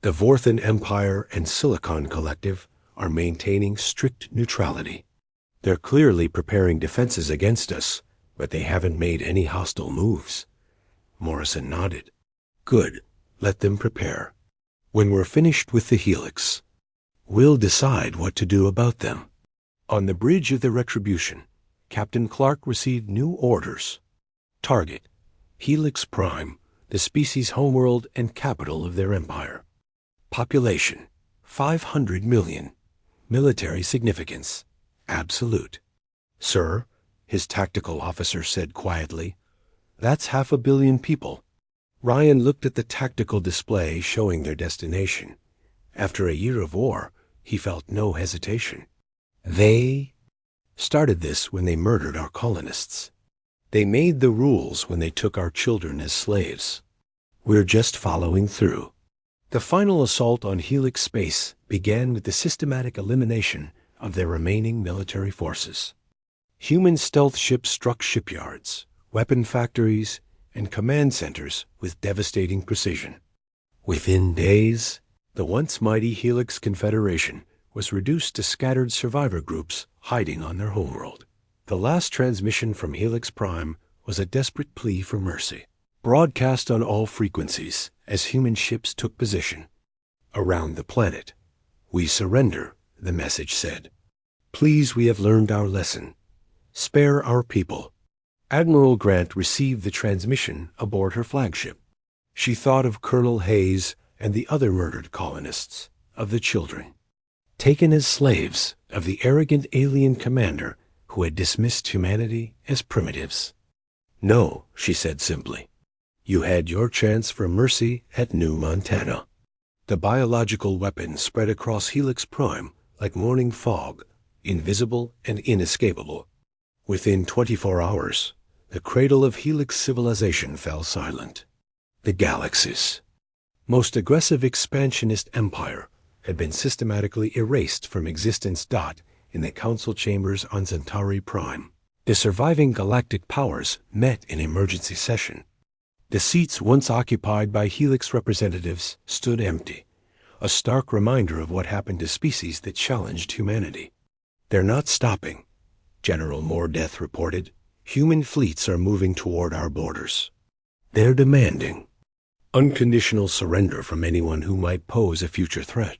Speaker 1: The Vorthan Empire and Silicon Collective are maintaining strict neutrality. They're clearly preparing defenses against us, but they haven't made any hostile moves. Morrison nodded. Good. Let them prepare. When we're finished with the Helix, we'll decide what to do about them. On the bridge of the Retribution, Captain Clark received new orders. Target: Helix Prime, the species' homeworld and capital of their empire. Population: 500 million. Military significance: absolute. Sir, his tactical officer said quietly, that's 500 million people. Ryan looked at the tactical display showing their destination. After a year of war, he felt no hesitation. They started this when they murdered our colonists. They made the rules when they took our children as slaves. We're just following through. The final assault on Helix space began with the systematic elimination of their remaining military forces. Human stealth ships struck shipyards, weapon factories, and command centers with devastating precision. Within days, the once mighty Helix Confederation was reduced to scattered survivor groups hiding on their homeworld. The last transmission from Helix Prime was a desperate plea for mercy, broadcast on all frequencies as human ships took position around the planet. We surrender, the message said. Please, we have learned our lesson. Spare our people. Admiral Grant received the transmission aboard her flagship. She thought of Colonel Hayes and the other murdered colonists, of the children, taken as slaves of the arrogant alien commander who had dismissed humanity as primitives. No, she said simply. You had your chance for mercy at New Montana. The biological weapon spread across Helix Prime like morning fog, invisible and inescapable. Within 24 hours, the cradle of Helix civilization fell silent. The galaxy's most aggressive expansionist empire had been systematically erased from existence. In the council chambers on Centauri Prime, the surviving galactic powers met in emergency session. The seats once occupied by Helix representatives stood empty, a stark reminder of what happened to species that challenged humanity. They're not stopping, General Mordeth reported. Human fleets are moving toward our borders. They're demanding unconditional surrender from anyone who might pose a future threat.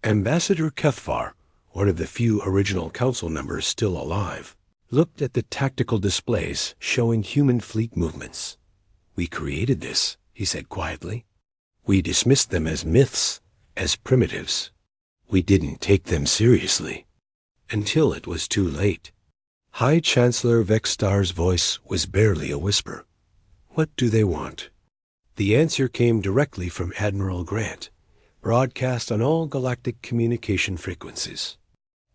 Speaker 1: Ambassador Kethvar, one of the few original council members still alive, looked at the tactical displays showing human fleet movements. We created this, he said quietly. We dismissed them as myths, as primitives. We didn't take them seriously. Until it was too late. High Chancellor Vextar's voice was barely a whisper. What do they want? The answer came directly from Admiral Grant, broadcast on all galactic communication frequencies.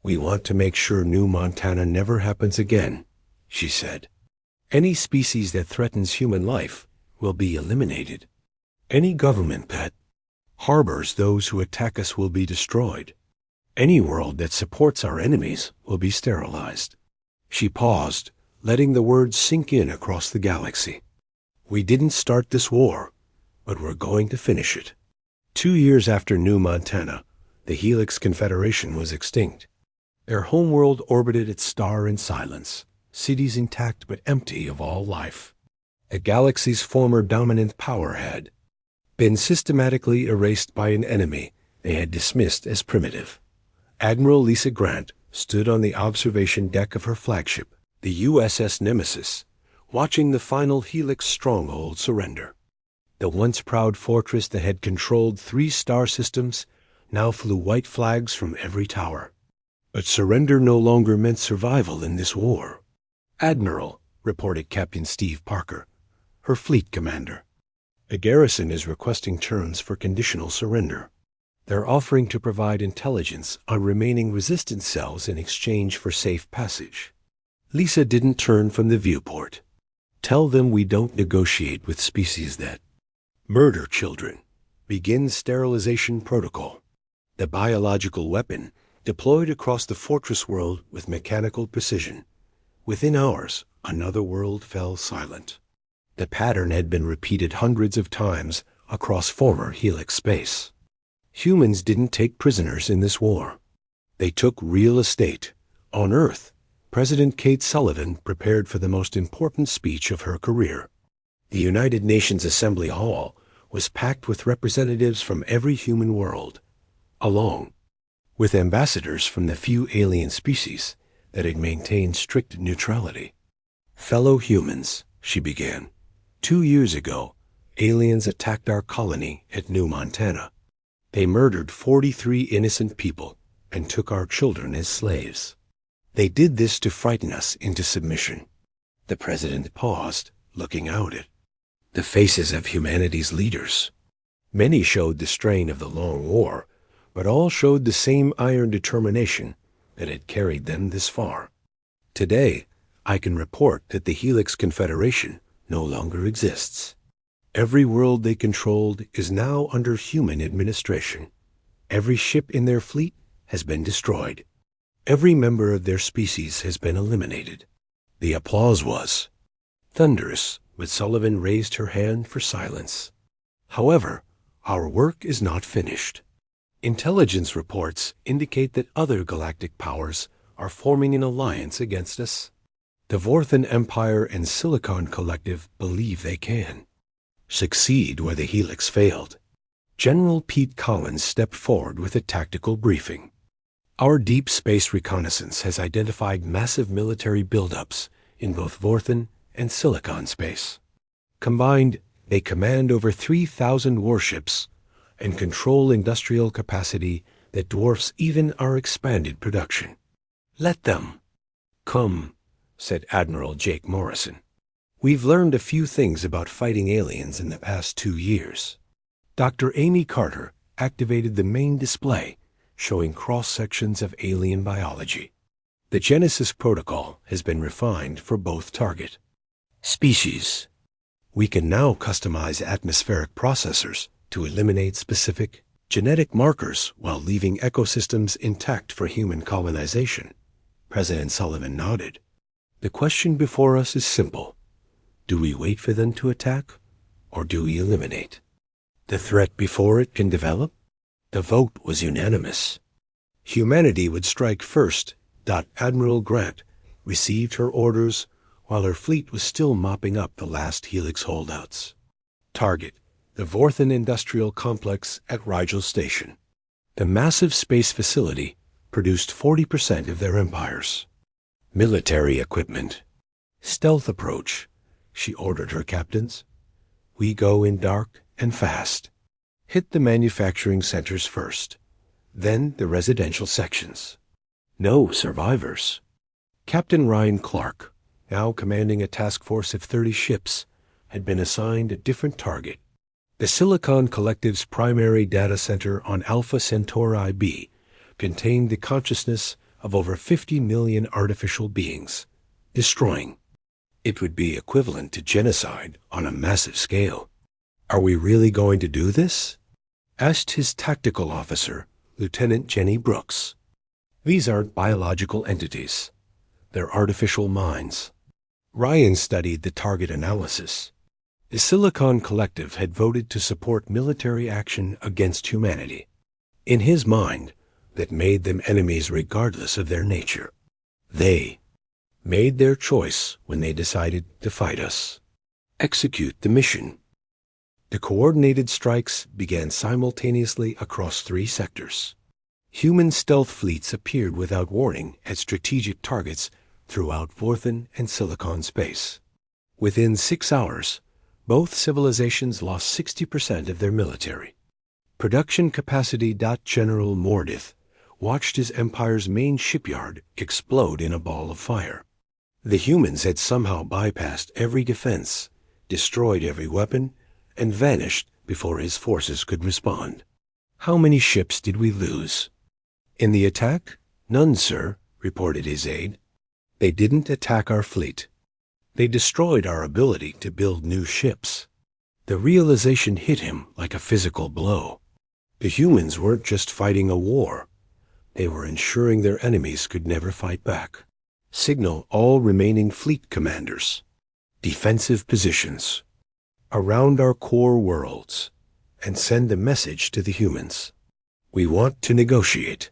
Speaker 1: We want to make sure New Montana never happens again, she said. Any species that threatens human life will be eliminated. Any government that harbors those who attack us will be destroyed. Any world that supports our enemies will be sterilized. She paused, letting the words sink in across the galaxy. We didn't start this war, but we're going to finish it. 2 years after New Montana, the Helix Confederation was extinct. Their homeworld orbited its star in silence, cities intact but empty of all life. The galaxy's former dominant power had been systematically erased by an enemy they had dismissed as primitive. Admiral Lisa Grant stood on the observation deck of her flagship, the USS Nemesis, watching the final Helix stronghold surrender. The once proud fortress that had controlled 3 star systems now flew white flags from every tower. But surrender no longer meant survival in this war. "Admiral," reported Captain Steve Parker, her fleet commander, "the garrison is requesting terms for conditional surrender. They're offering to provide intelligence on remaining resistance cells in exchange for safe passage." Lisa didn't turn from the viewport. "Tell them we don't negotiate with species that murder children. Begin sterilization protocol." The biological weapon deployed across the fortress world with mechanical precision. Within hours, another world fell silent. The pattern had been repeated hundreds of times across former Helix space. Humans didn't take prisoners in this war. They took real estate. On Earth, President Kate Sullivan prepared for the most important speech of her career. The United Nations Assembly Hall was packed with representatives from every human world, along with ambassadors from the few alien species that had maintained strict neutrality. "Fellow humans," she began, "2 years ago, aliens attacked our colony at New Montana. They murdered 43 innocent people and took our children as slaves. They did this to frighten us into submission." The president paused, looking out at the faces of humanity's leaders. Many showed the strain of the long war, but all showed the same iron determination that had carried them this far. Today, I can report that the Helix Confederation no longer exists. Every world they controlled is now under human administration. Every ship in their fleet has been destroyed. Every member of their species has been eliminated. The applause was thunderous, but Sullivan raised her hand for silence. "However, our work is not finished. Intelligence reports indicate that other galactic powers are forming an alliance against us. The Vorthan Empire and Silicon Collective believe they can succeed where the Helix failed." General Pete Collins stepped forward with a tactical briefing. "Our deep space reconnaissance has identified massive military buildups in both Vorthan and Silicon space. Combined, they command over 3,000 warships and control industrial capacity that dwarfs even our expanded production. Let them come," said Admiral Jake Morrison. "We've learned a few things about fighting aliens in the past 2 years." Dr. Amy Carter activated the main display, showing cross-sections of alien biology. The Genesis protocol has been refined for both target species. We can now customize atmospheric processors to eliminate specific genetic markers while leaving ecosystems intact for human colonization. President Sullivan nodded. "The question before us is simple. Do we wait for them to attack, or do we eliminate the threat before it can develop?" The vote was unanimous. Humanity would strike first. Admiral Grant received her orders while her fleet was still mopping up the last Helix holdouts. Target: the Vorthan Industrial Complex at Rigel Station. The massive space facility produced 40% of their empires. Military equipment. Stealth approach, she ordered her captains. We go in dark and fast. Hit the manufacturing centers first, then the residential sections. No survivors. Captain Ryan Clark, now commanding a task force of 30 ships, had been assigned a different target. The Silicon Collective's primary data center on Alpha Centauri B contained the consciousness of over 50 million artificial beings. Destroying it would be equivalent to genocide on a massive scale. Are we really going to do this? Asked his tactical officer, Lieutenant Jenny Brooks. These aren't biological entities. They're artificial minds. Ryan studied the target analysis. The Silicon Collective had voted to support military action against humanity. In his mind, that made them enemies regardless of their nature. They made their choice when they decided to fight us. Execute the mission. The coordinated strikes began simultaneously across 3 sectors. Human stealth fleets appeared without warning at strategic targets throughout Vorthen and Silicon space. Within 6 hours, both civilizations lost 60% of their military. Production capacity. General Mordith watched his empire's main shipyard explode in a ball of fire. The humans had somehow bypassed every defense, destroyed every weapon, and vanished before his forces could respond. How many ships did we lose? In the attack? None, sir, reported his aide. They didn't attack our fleet. They destroyed our ability to build new ships. The realization hit him like a physical blow. The humans weren't just fighting a war. They were ensuring their enemies could never fight back. Signal all remaining fleet commanders. Defensive positions. Around our core worlds. And send a message to the humans. We want to negotiate.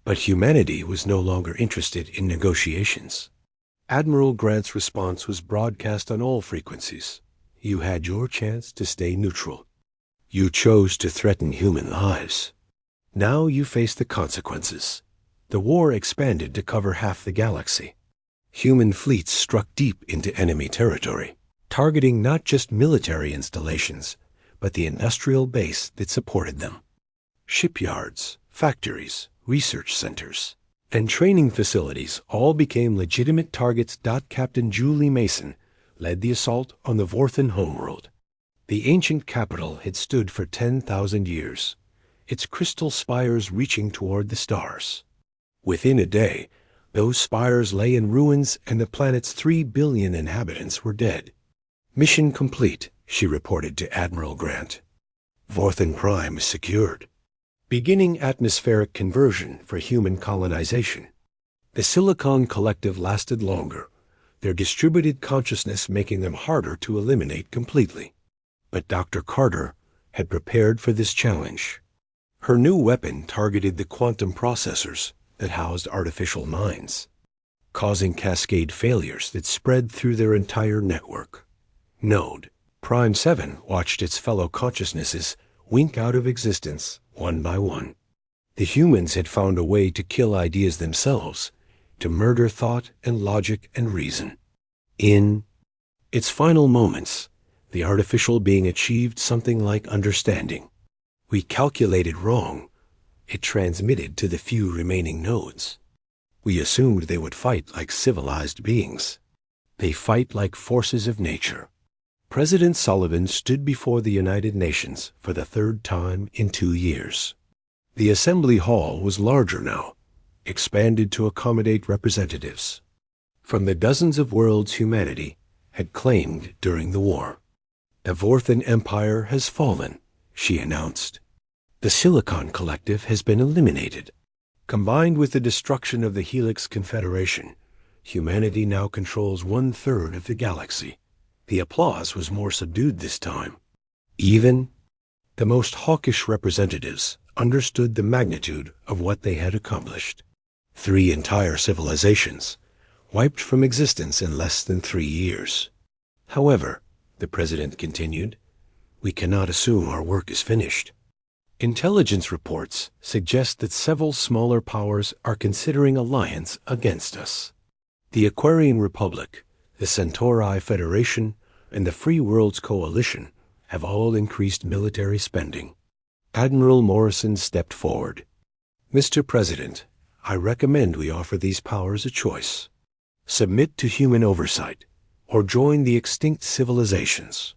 Speaker 1: But humanity was no longer interested in negotiations. Admiral Grant's response was broadcast on all frequencies. You had your chance to stay neutral. You chose to threaten human lives. Now you face the consequences. The war expanded to cover half the galaxy. Human fleets struck deep into enemy territory, targeting not just military installations, but the industrial base that supported them. Shipyards, factories, research centers, and training facilities all became legitimate targets. Captain Julie Mason led the assault on the Vorthen homeworld. The ancient capital had stood for 10,000 years, its crystal spires reaching toward the stars. Within a day, those spires lay in ruins and the planet's 3 billion inhabitants were dead. Mission complete, she reported to Admiral Grant. Vorthen Prime is secured. Beginning atmospheric conversion for human colonization. The Silicon Collective lasted longer, their distributed consciousness making them harder to eliminate completely. But Dr. Carter had prepared for this challenge. Her new weapon targeted the quantum processors that housed artificial minds, causing cascade failures that spread through their entire network. Node Prime 7 watched its fellow consciousnesses wink out of existence one by one. The humans had found a way to kill ideas themselves, to murder thought and logic and reason. In its final moments, the artificial being achieved something like understanding. We calculated wrong. It transmitted to the few remaining nodes. We assumed they would fight like civilized beings. They fight like forces of nature. President Sullivan stood before the United Nations for the 3rd time in 2 years. The assembly hall was larger now, expanded to accommodate representatives from the dozens of worlds humanity had claimed during the war. The Vorthen Empire has fallen, she announced. The Silicon Collective has been eliminated. Combined with the destruction of the Helix Confederation, humanity now controls 1/3 of the galaxy. The applause was more subdued this time. Even the most hawkish representatives understood the magnitude of what they had accomplished. 3 entire civilizations, wiped from existence in less than 3 years. However, the president continued, we cannot assume our work is finished. Intelligence reports suggest that several smaller powers are considering alliance against us. The Aquarian Republic, the Centauri Federation, and the Free Worlds Coalition have all increased military spending. Admiral Morrison stepped forward. Mr. President, I recommend we offer these powers a choice. Submit to human oversight, or join the extinct civilizations.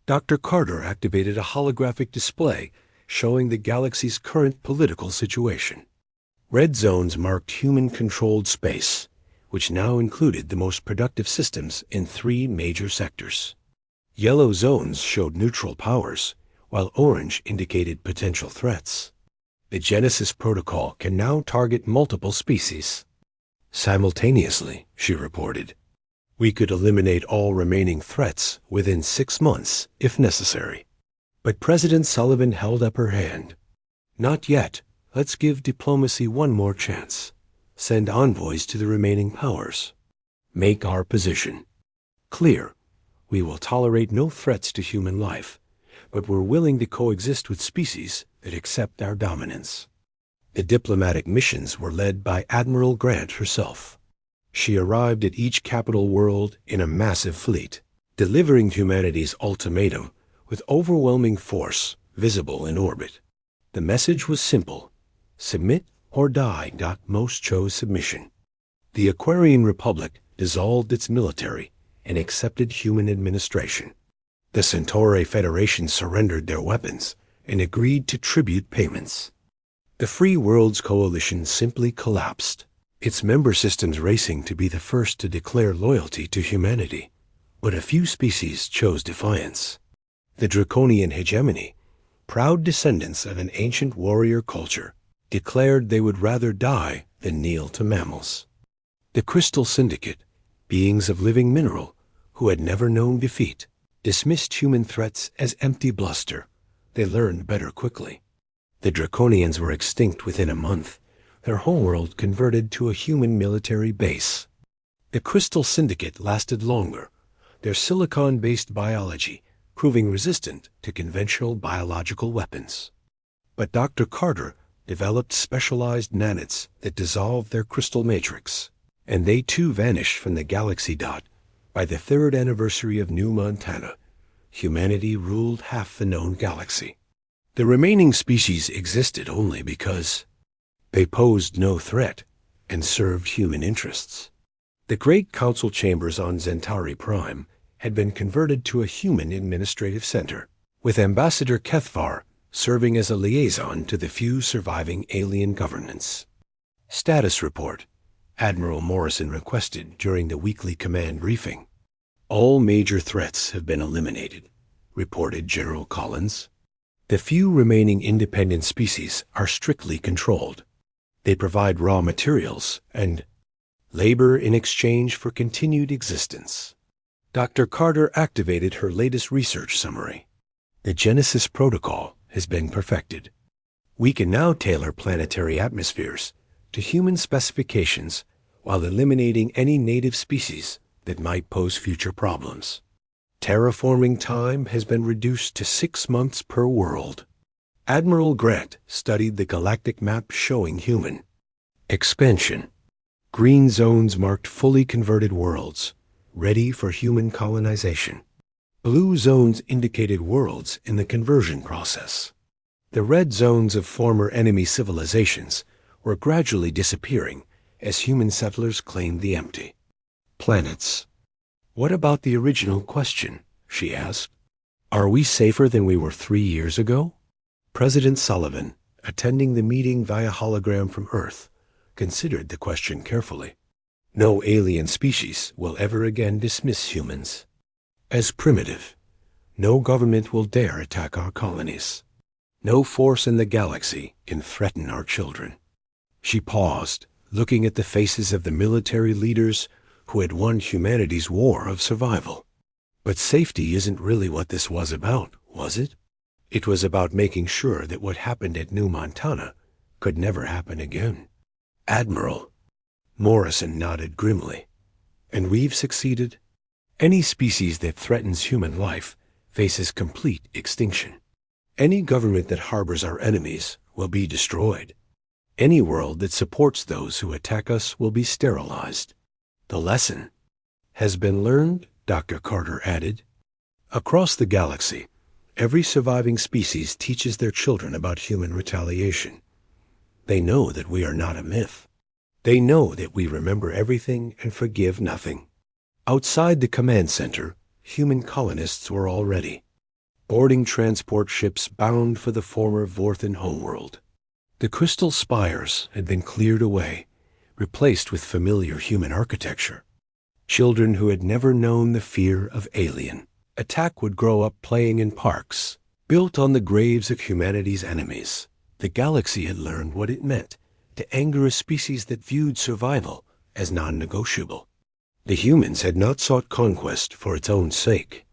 Speaker 1: Dr. Carter activated a holographic display showing the galaxy's current political situation. Red zones marked human-controlled space, which now included the most productive systems in 3 major sectors. Yellow zones showed neutral powers, while orange indicated potential threats. The Genesis protocol can now target multiple species simultaneously, she reported. We could eliminate all remaining threats within 6 months, if necessary. But President Sullivan held up her hand. Not yet. Let's give diplomacy one more chance. Send envoys to the remaining powers. Make our position clear. We will tolerate no threats to human life, but we're willing to coexist with species that accept our dominance. The diplomatic missions were led by Admiral Grant herself. She arrived at each capital world in a massive fleet, delivering humanity's ultimatum with overwhelming force visible in orbit. The message was simple: submit or die. Most chose submission. The Aquarian Republic dissolved its military and accepted human administration. The Centauri Federation surrendered their weapons and agreed to tribute payments. The Free Worlds Coalition simply collapsed, its member systems racing to be the first to declare loyalty to humanity. But a few species chose defiance. The Draconian hegemony, proud descendants of an ancient warrior culture, declared they would rather die than kneel to mammals. The Crystal Syndicate, beings of living mineral who had never known defeat, dismissed human threats as empty bluster. They learned better quickly. The Draconians were extinct within a month, their homeworld converted to a human military base. The Crystal Syndicate lasted longer, their silicon-based biology proving resistant to conventional biological weapons. But Dr. Carter developed specialized nanites that dissolved their crystal matrix, and they too vanished from the galaxy. By the 3rd anniversary of New Montana, humanity ruled half the known galaxy. The remaining species existed only because they posed no threat and served human interests. The Great Council chambers on Centauri Prime had been converted to a human administrative center, with Ambassador Kethvar serving as a liaison to the few surviving alien governments. Status report, Admiral Morrison requested during the weekly command briefing. All major threats have been eliminated, reported General Collins. The few remaining independent species are strictly controlled. They provide raw materials and labor in exchange for continued existence. Dr. Carter activated her latest research summary. The Genesis protocol has been perfected. We can now tailor planetary atmospheres to human specifications while eliminating any native species that might pose future problems. Terraforming time has been reduced to 6 months per world. Admiral Grant studied the galactic map showing human expansion. Green zones marked fully converted worlds, ready for human colonization. Blue zones indicated worlds in the conversion process. The red zones of former enemy civilizations were gradually disappearing as human settlers claimed the empty planets. What about the original question? She asked. Are we safer than we were 3 years ago? President Sullivan, attending the meeting via hologram from Earth, considered the question carefully. No alien species will ever again dismiss humans as primitive. No government will dare attack our colonies. No force in the galaxy can threaten our children. She paused, looking at the faces of the military leaders who had won humanity's war of survival. But safety isn't really what this was about, was it? It was about making sure that what happened at New Montana could never happen again. Admiral Morrison nodded grimly. And we've succeeded? Any species that threatens human life faces complete extinction. Any government that harbors our enemies will be destroyed. Any world that supports those who attack us will be sterilized. The lesson has been learned, Dr. Carter added. Across the galaxy, every surviving species teaches their children about human retaliation. They know that we are not a myth. They know that we remember everything and forgive nothing. Outside the command center, human colonists were already boarding transport ships bound for the former Vorthan homeworld. The crystal spires had been cleared away, replaced with familiar human architecture. Children who had never known the fear of alien Attack would grow up playing in parks, built on the graves of humanity's enemies. The galaxy had learned what it meant to anger a species that viewed survival as non-negotiable. The humans had not sought conquest for its own sake.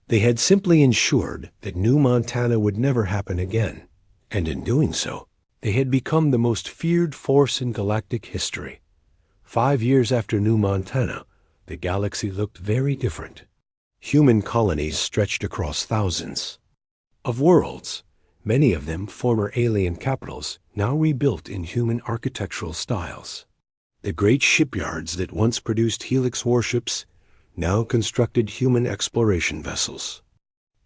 Speaker 1: They had simply ensured that New Montana would never happen again, and in doing so, they had become the most feared force in galactic history. 5 years after New Montana, the galaxy looked very different. Human colonies stretched across thousands of worlds, many of them former alien capitals, now rebuilt in human architectural styles. The great shipyards that once produced Helix warships now constructed human exploration vessels.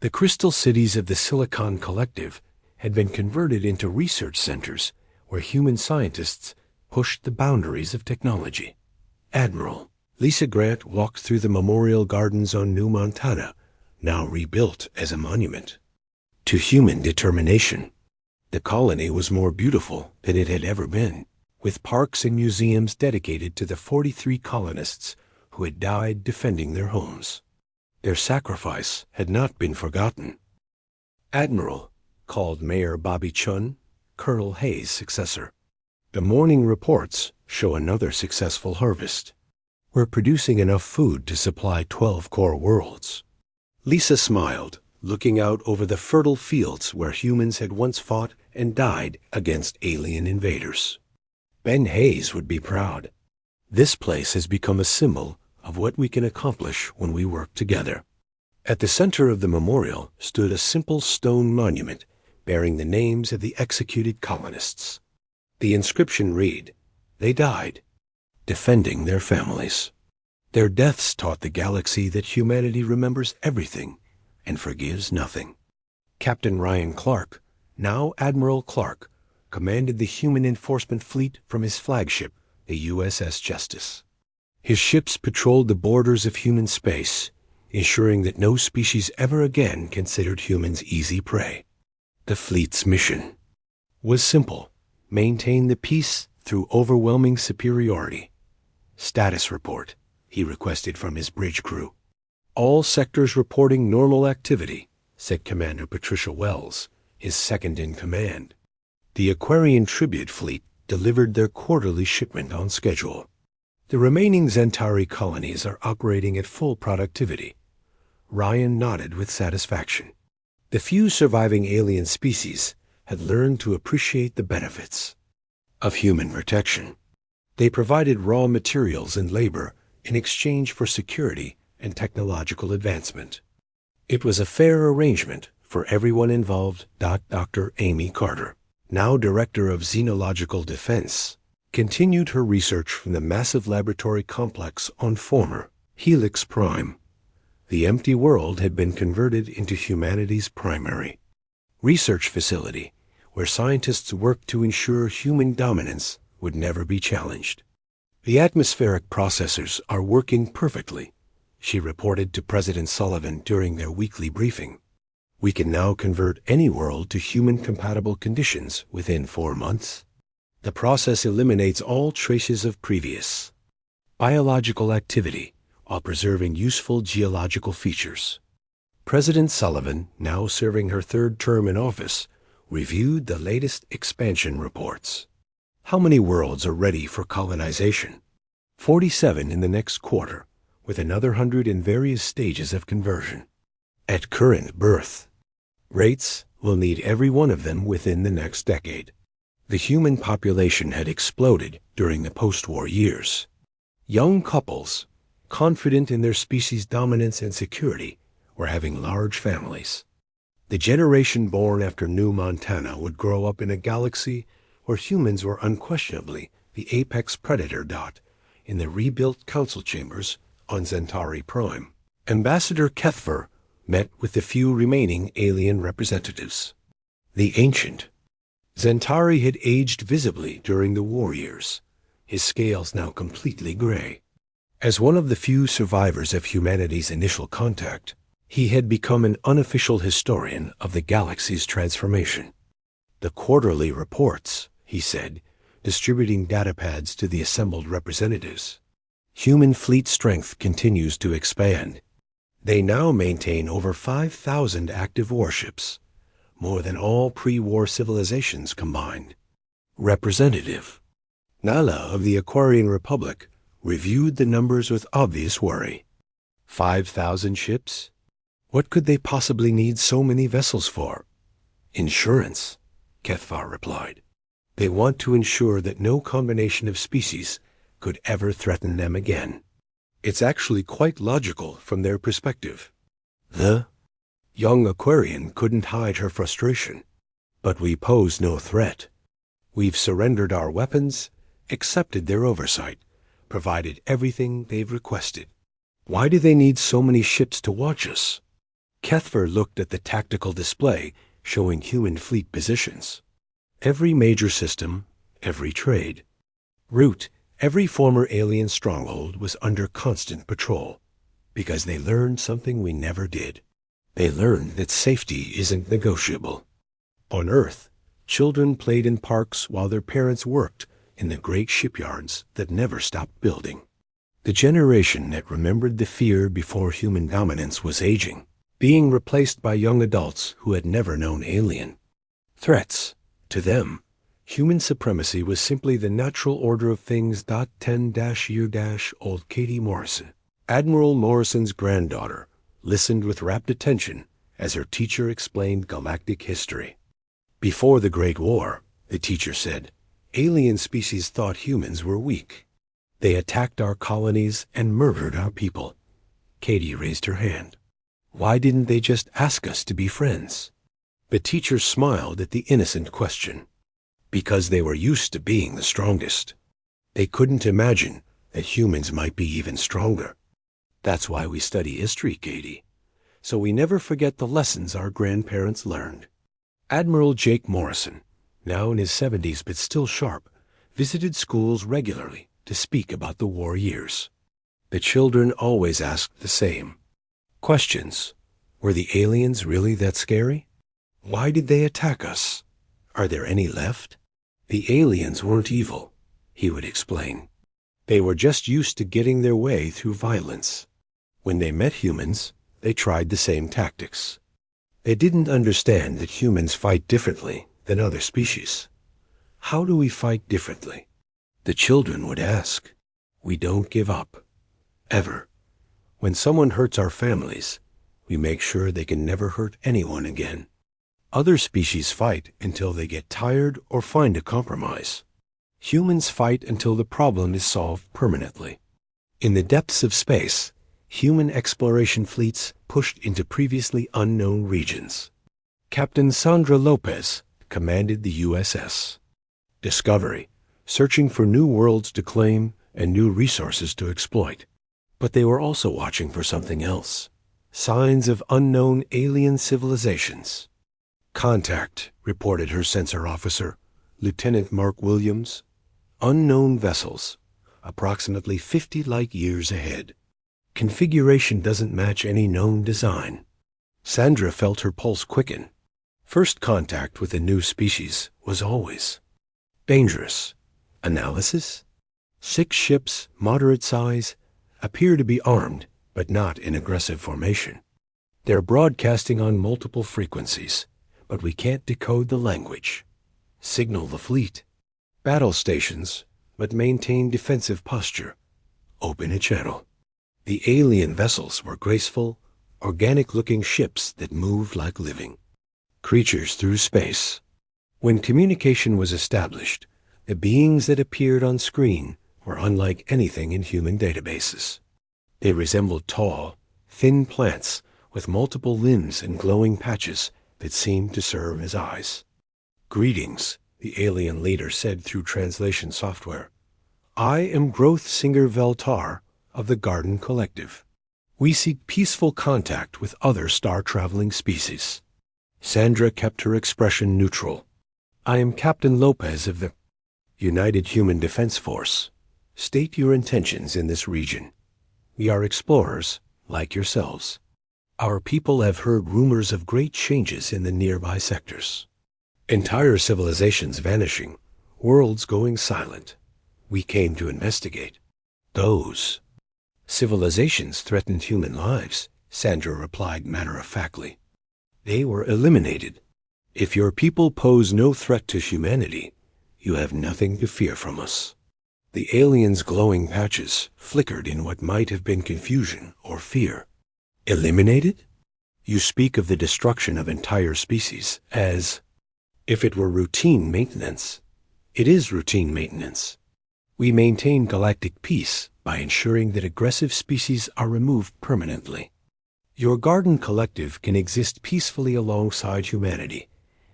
Speaker 1: The crystal cities of the Silicon Collective had been converted into research centers where human scientists pushed the boundaries of technology. Admiral Lisa Grant walked through the memorial gardens on New Montana, now rebuilt as a monument to human determination. The colony was more beautiful than it had ever been, with parks and museums dedicated to the 43 colonists who had died defending their homes. Their sacrifice had not been forgotten. Admiral called Mayor Bobby Chun, Colonel Hayes' successor. The morning reports show another successful harvest. We're producing enough food to supply 12 core worlds. Lisa smiled, looking out over the fertile fields where humans had once fought and died against alien invaders. Ben Hayes would be proud. This place has become a symbol of what we can accomplish when we work together. At the center of the memorial stood a simple stone monument bearing the names of the executed colonists. The inscription read, "They died defending their families." Their deaths taught the galaxy that humanity remembers everything and forgives nothing. Captain Ryan Clark, now Admiral Clark, commanded the human enforcement fleet from his flagship, the USS Justice. His ships patrolled the borders of human space, ensuring that no species ever again considered humans easy prey. The fleet's mission was simple: maintain the peace through overwhelming superiority. "Status report," he requested from his bridge crew. "All sectors reporting normal activity," said Commander Patricia Wells, his second in command. The Aquarian Tribute fleet delivered their quarterly shipment on schedule. The remaining Zentari colonies are operating at full productivity. Ryan nodded with satisfaction. The few surviving alien species had learned to appreciate the benefits of human protection. They provided raw materials and labor in exchange for security and technological advancement. It was a fair arrangement for everyone involved. Dr. Amy Carter, now Director of Xenological Defense, continued her research from the massive laboratory complex on former Helix Prime. The empty world had been converted into humanity's primary research facility, where scientists worked to ensure human dominance would never be challenged. "The atmospheric processors are working perfectly," she reported to President Sullivan during their weekly briefing. "We can now convert any world to human-compatible conditions within 4 months. The process eliminates all traces of previous biological activity while preserving useful geological features." President Sullivan, now serving her 3rd term in office, reviewed the latest expansion reports. "How many worlds are ready for colonization?" 47 in the next quarter, with another 100 in various stages of conversion. At current birth rates, we'll need every one of them within the next decade. The human population had exploded during the post-war years. Young couples, confident in their species' dominance and security, were having large families. The generation born after New Montana would grow up in a galaxy where humans were unquestionably the apex predator. In the rebuilt council chambers on Zentari Prime, Ambassador Kethver met with the few remaining alien representatives. The ancient Zentari had aged visibly during the war years, his scales now completely gray. As one of the few survivors of humanity's initial contact, he had become an unofficial historian of the galaxy's transformation. "The quarterly reports," he said, distributing datapads to the assembled representatives. "Human fleet strength continues to expand. They now maintain over 5,000 active warships, more than all pre-war civilizations combined. Representative Nala of the Aquarian Republic reviewed the numbers with obvious worry. 5,000 ships? What could they possibly need so many vessels for? Insurance, Kethvar replied. They want to ensure that no combination of species could ever threaten them again. It's actually quite logical from their perspective. The young Aquarian couldn't hide her frustration. But we pose no threat. We've surrendered our weapons, accepted their oversight, provided everything they've requested. Why do they need so many ships to watch us? Kethvar looked at the tactical display showing human fleet positions. Every major system, every trade route, every former alien stronghold was under constant patrol, because they learned something we never did. They learned that safety isn't negotiable. On Earth, children played in parks while their parents worked in the great shipyards that never stopped building. The generation that remembered the fear before human dominance was aging, being replaced by young adults who had never known alien threats. To them, human supremacy was simply the natural order of things. 10-year-old Katie Morrison, Admiral Morrison's granddaughter, listened with rapt attention as her teacher explained galactic history. Before the Great War, the teacher said, alien species thought humans were weak. They attacked our colonies and murdered our people. Katie raised her hand. Why didn't they just ask us to be friends? The teacher smiled at the innocent question. Because they were used to being the strongest. They couldn't imagine that humans might be even stronger. That's why we study history, Katie, so we never forget the lessons our grandparents learned. Admiral Jake Morrison, now in his 70s but still sharp, visited schools regularly to speak about the war years. The children always asked the same questions. Were the aliens really that scary? Why did they attack us? Are there any left? The aliens weren't evil, he would explain. They were just used to getting their way through violence. When they met humans, they tried the same tactics. They didn't understand that humans fight differently than other species. How do we fight differently? The children would ask. We don't give up. Ever. When someone hurts our families, we make sure they can never hurt anyone again. Other species fight until they get tired or find a compromise. Humans fight until the problem is solved permanently. In the depths of space, human exploration fleets pushed into previously unknown regions. Captain Sandra Lopez commanded the USS Discovery, searching for new worlds to claim and new resources to exploit. But they were also watching for something else. Signs of unknown alien civilizations. Contact, reported her sensor officer, Lieutenant Mark Williams. Unknown vessels, approximately 50 light years ahead. Configuration doesn't match any known design. Sandra felt her pulse quicken. First contact with a new species was always dangerous. Analysis? 6 ships, moderate size, appear to be armed, but not in aggressive formation. They're broadcasting on multiple frequencies, but we can't decode the language. Signal the fleet. Battle stations, but maintain defensive posture. Open a channel. The alien vessels were graceful, organic-looking ships that moved like living creatures through space. When communication was established, the beings that appeared on screen were unlike anything in human databases. They resembled tall, thin plants with multiple limbs and glowing patches that seemed to serve as eyes. Greetings, the alien leader said through translation software. I am Growth Singer Veltar of the Garden Collective. We seek peaceful contact with other star-traveling species. Sandra kept her expression neutral. I am Captain Lopez of the United Human Defense Force. State your intentions in this region. We are explorers, like yourselves. Our people have heard rumors of great changes in the nearby sectors. Entire civilizations vanishing, worlds going silent. We came to investigate. Those civilizations threatened human lives, Sandra replied matter-of-factly. They were eliminated. If your people pose no threat to humanity, you have nothing to fear from us. The aliens' glowing patches flickered in what might have been confusion or fear. Eliminated? You speak of the destruction of entire species as if it were routine maintenance. It is routine maintenance. We maintain galactic peace by ensuring that aggressive species are removed permanently. Your garden collective can exist peacefully alongside humanity,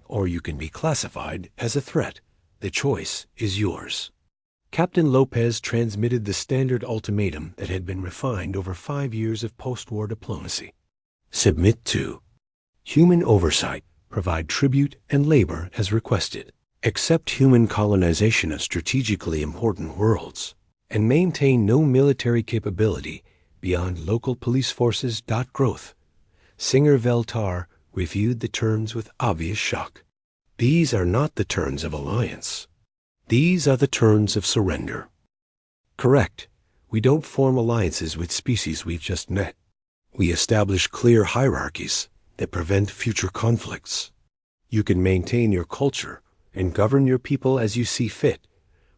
Speaker 1: or you can be classified as a threat. The choice is yours. Captain Lopez transmitted the standard ultimatum that had been refined over 5 years of post-war diplomacy. Submit to. Human oversight. Provide tribute and labor as requested. Accept human colonization of strategically important worlds. And maintain no military capability beyond local police forces. Growth. Singer Veltar reviewed the terms with obvious shock. These are not the terms of alliance. These are the terms of surrender. Correct. We don't form alliances with species we've just met. We establish clear hierarchies that prevent future conflicts. You can maintain your culture and govern your people as you see fit,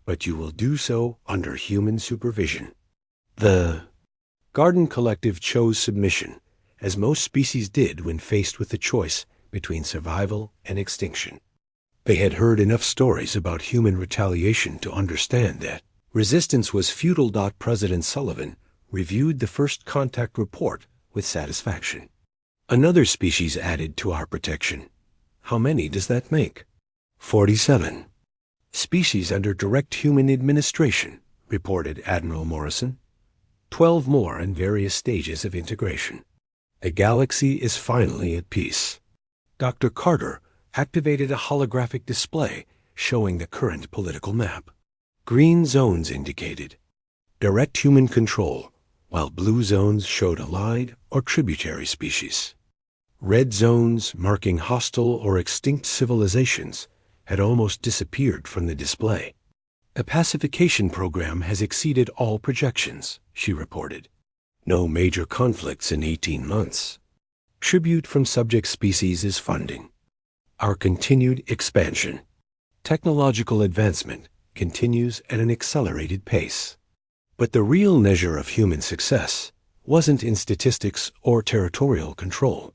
Speaker 1: but you will do so under human supervision. The Garden Collective chose submission, as most species did when faced with the choice between survival and extinction. They had heard enough stories about human retaliation to understand that resistance was futile. President Sullivan reviewed the first contact report with satisfaction. Another species added to our protection. How many does that make? 47. Species under direct human administration, reported Admiral Morrison. 12 more in various stages of integration. The galaxy is finally at peace. Dr. Carter activated a holographic display showing the current political map. Green zones indicated direct human control, while blue zones showed allied or tributary species. Red zones marking hostile or extinct civilizations had almost disappeared from the display. A pacification program has exceeded all projections, she reported. No major conflicts in 18 months. Tribute from subject species is funding. Our continued expansion. Technological advancement continues at an accelerated pace. But the real measure of human success wasn't in statistics or territorial control.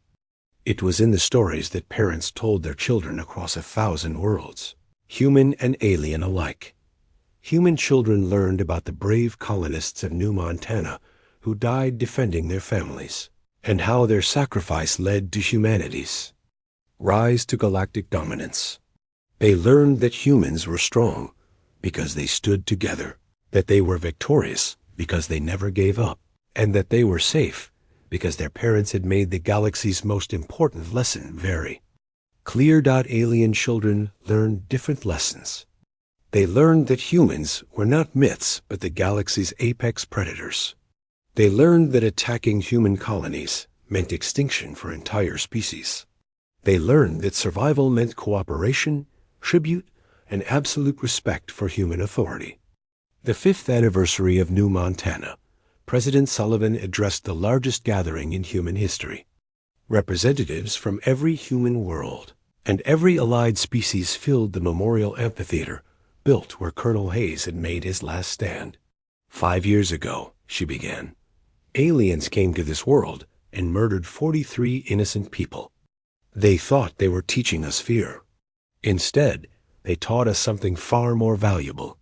Speaker 1: It was in the stories that parents told their children across 1,000 worlds, human and alien alike. Human children learned about the brave colonists of New Montana who died defending their families, and how their sacrifice led to humanity's rise to galactic dominance. They learned that humans were strong because they stood together, that they were victorious because they never gave up, and that they were safe because their parents had made the galaxy's most important lesson very clear. Alien children learned different lessons. They learned that humans were not myths but the galaxy's apex predators. They learned that attacking human colonies meant extinction for entire species. They learned that survival meant cooperation, tribute, and absolute respect for human authority. The 5th anniversary of New Montana, President Sullivan addressed the largest gathering in human history. Representatives from every human world and every allied species filled the memorial amphitheater built where Colonel Hayes had made his last stand. 5 years ago, she began, aliens came to this world and murdered 43 innocent people. They thought they were teaching us fear. Instead, they taught us something far more valuable.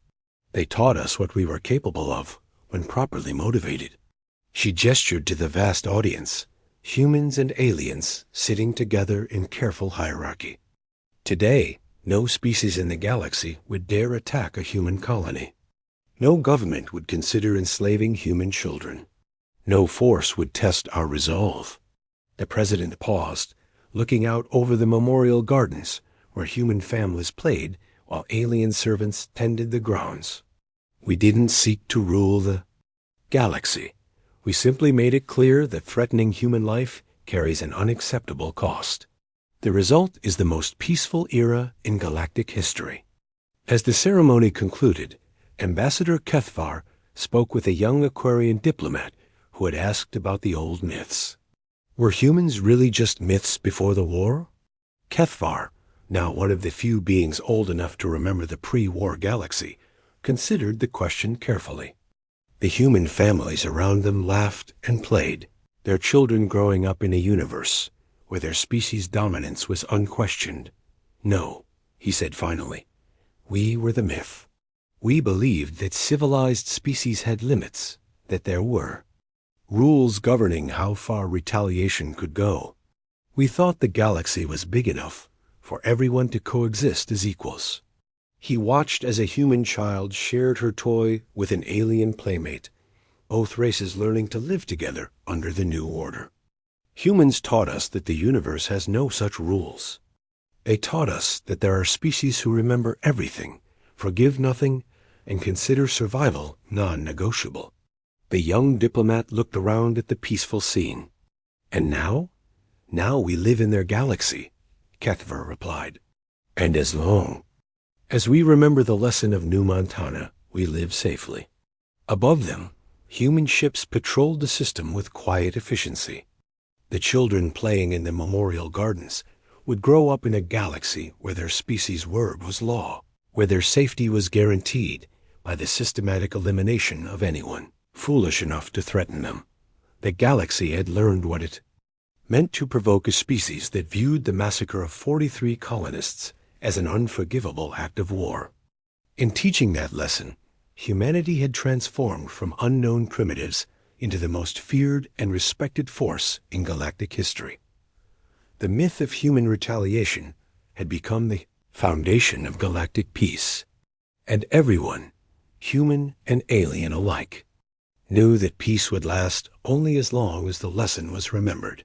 Speaker 1: They taught us what we were capable of when properly motivated. She gestured to the vast audience, humans and aliens sitting together in careful hierarchy. Today, no species in the galaxy would dare attack a human colony. No government would consider enslaving human children. No force would test our resolve. The president paused, looking out over the memorial gardens where human families played while alien servants tended the grounds. We didn't seek to rule the galaxy. We simply made it clear that threatening human life carries an unacceptable cost. The result is the most peaceful era in galactic history. As the ceremony concluded, Ambassador Kethvar spoke with a young Aquarian diplomat who had asked about the old myths. Were humans really just myths before the war? Kethvar, now one of the few beings old enough to remember the pre-war galaxy, considered the question carefully. The human families around them laughed and played, their children growing up in a universe where their species' dominance was unquestioned. No, he said finally, we were the myth. We believed that civilized species had limits, that there were rules governing how far retaliation could go. We thought the galaxy was big enough for everyone to coexist as equals. He watched as a human child shared her toy with an alien playmate, both races learning to live together under the new order. Humans taught us that the universe has no such rules. They taught us that there are species who remember everything, forgive nothing, and consider survival non-negotiable. The young diplomat looked around at the peaceful scene. And now? Now we live in their galaxy, Kethvar replied. And as long as we remember the lesson of New Montana, we live safely. Above them, human ships patrolled the system with quiet efficiency. The children playing in the memorial gardens would grow up in a galaxy where their species' word was law, where their safety was guaranteed by the systematic elimination of anyone foolish enough to threaten them. The galaxy had learned what it meant to provoke a species that viewed the massacre of 43 colonists as an unforgivable act of war. In teaching that lesson, humanity had transformed from unknown primitives into the most feared and respected force in galactic history. The myth of human retaliation had become the foundation of galactic peace, and everyone, human and alien alike, knew that peace would last only as long as the lesson was remembered.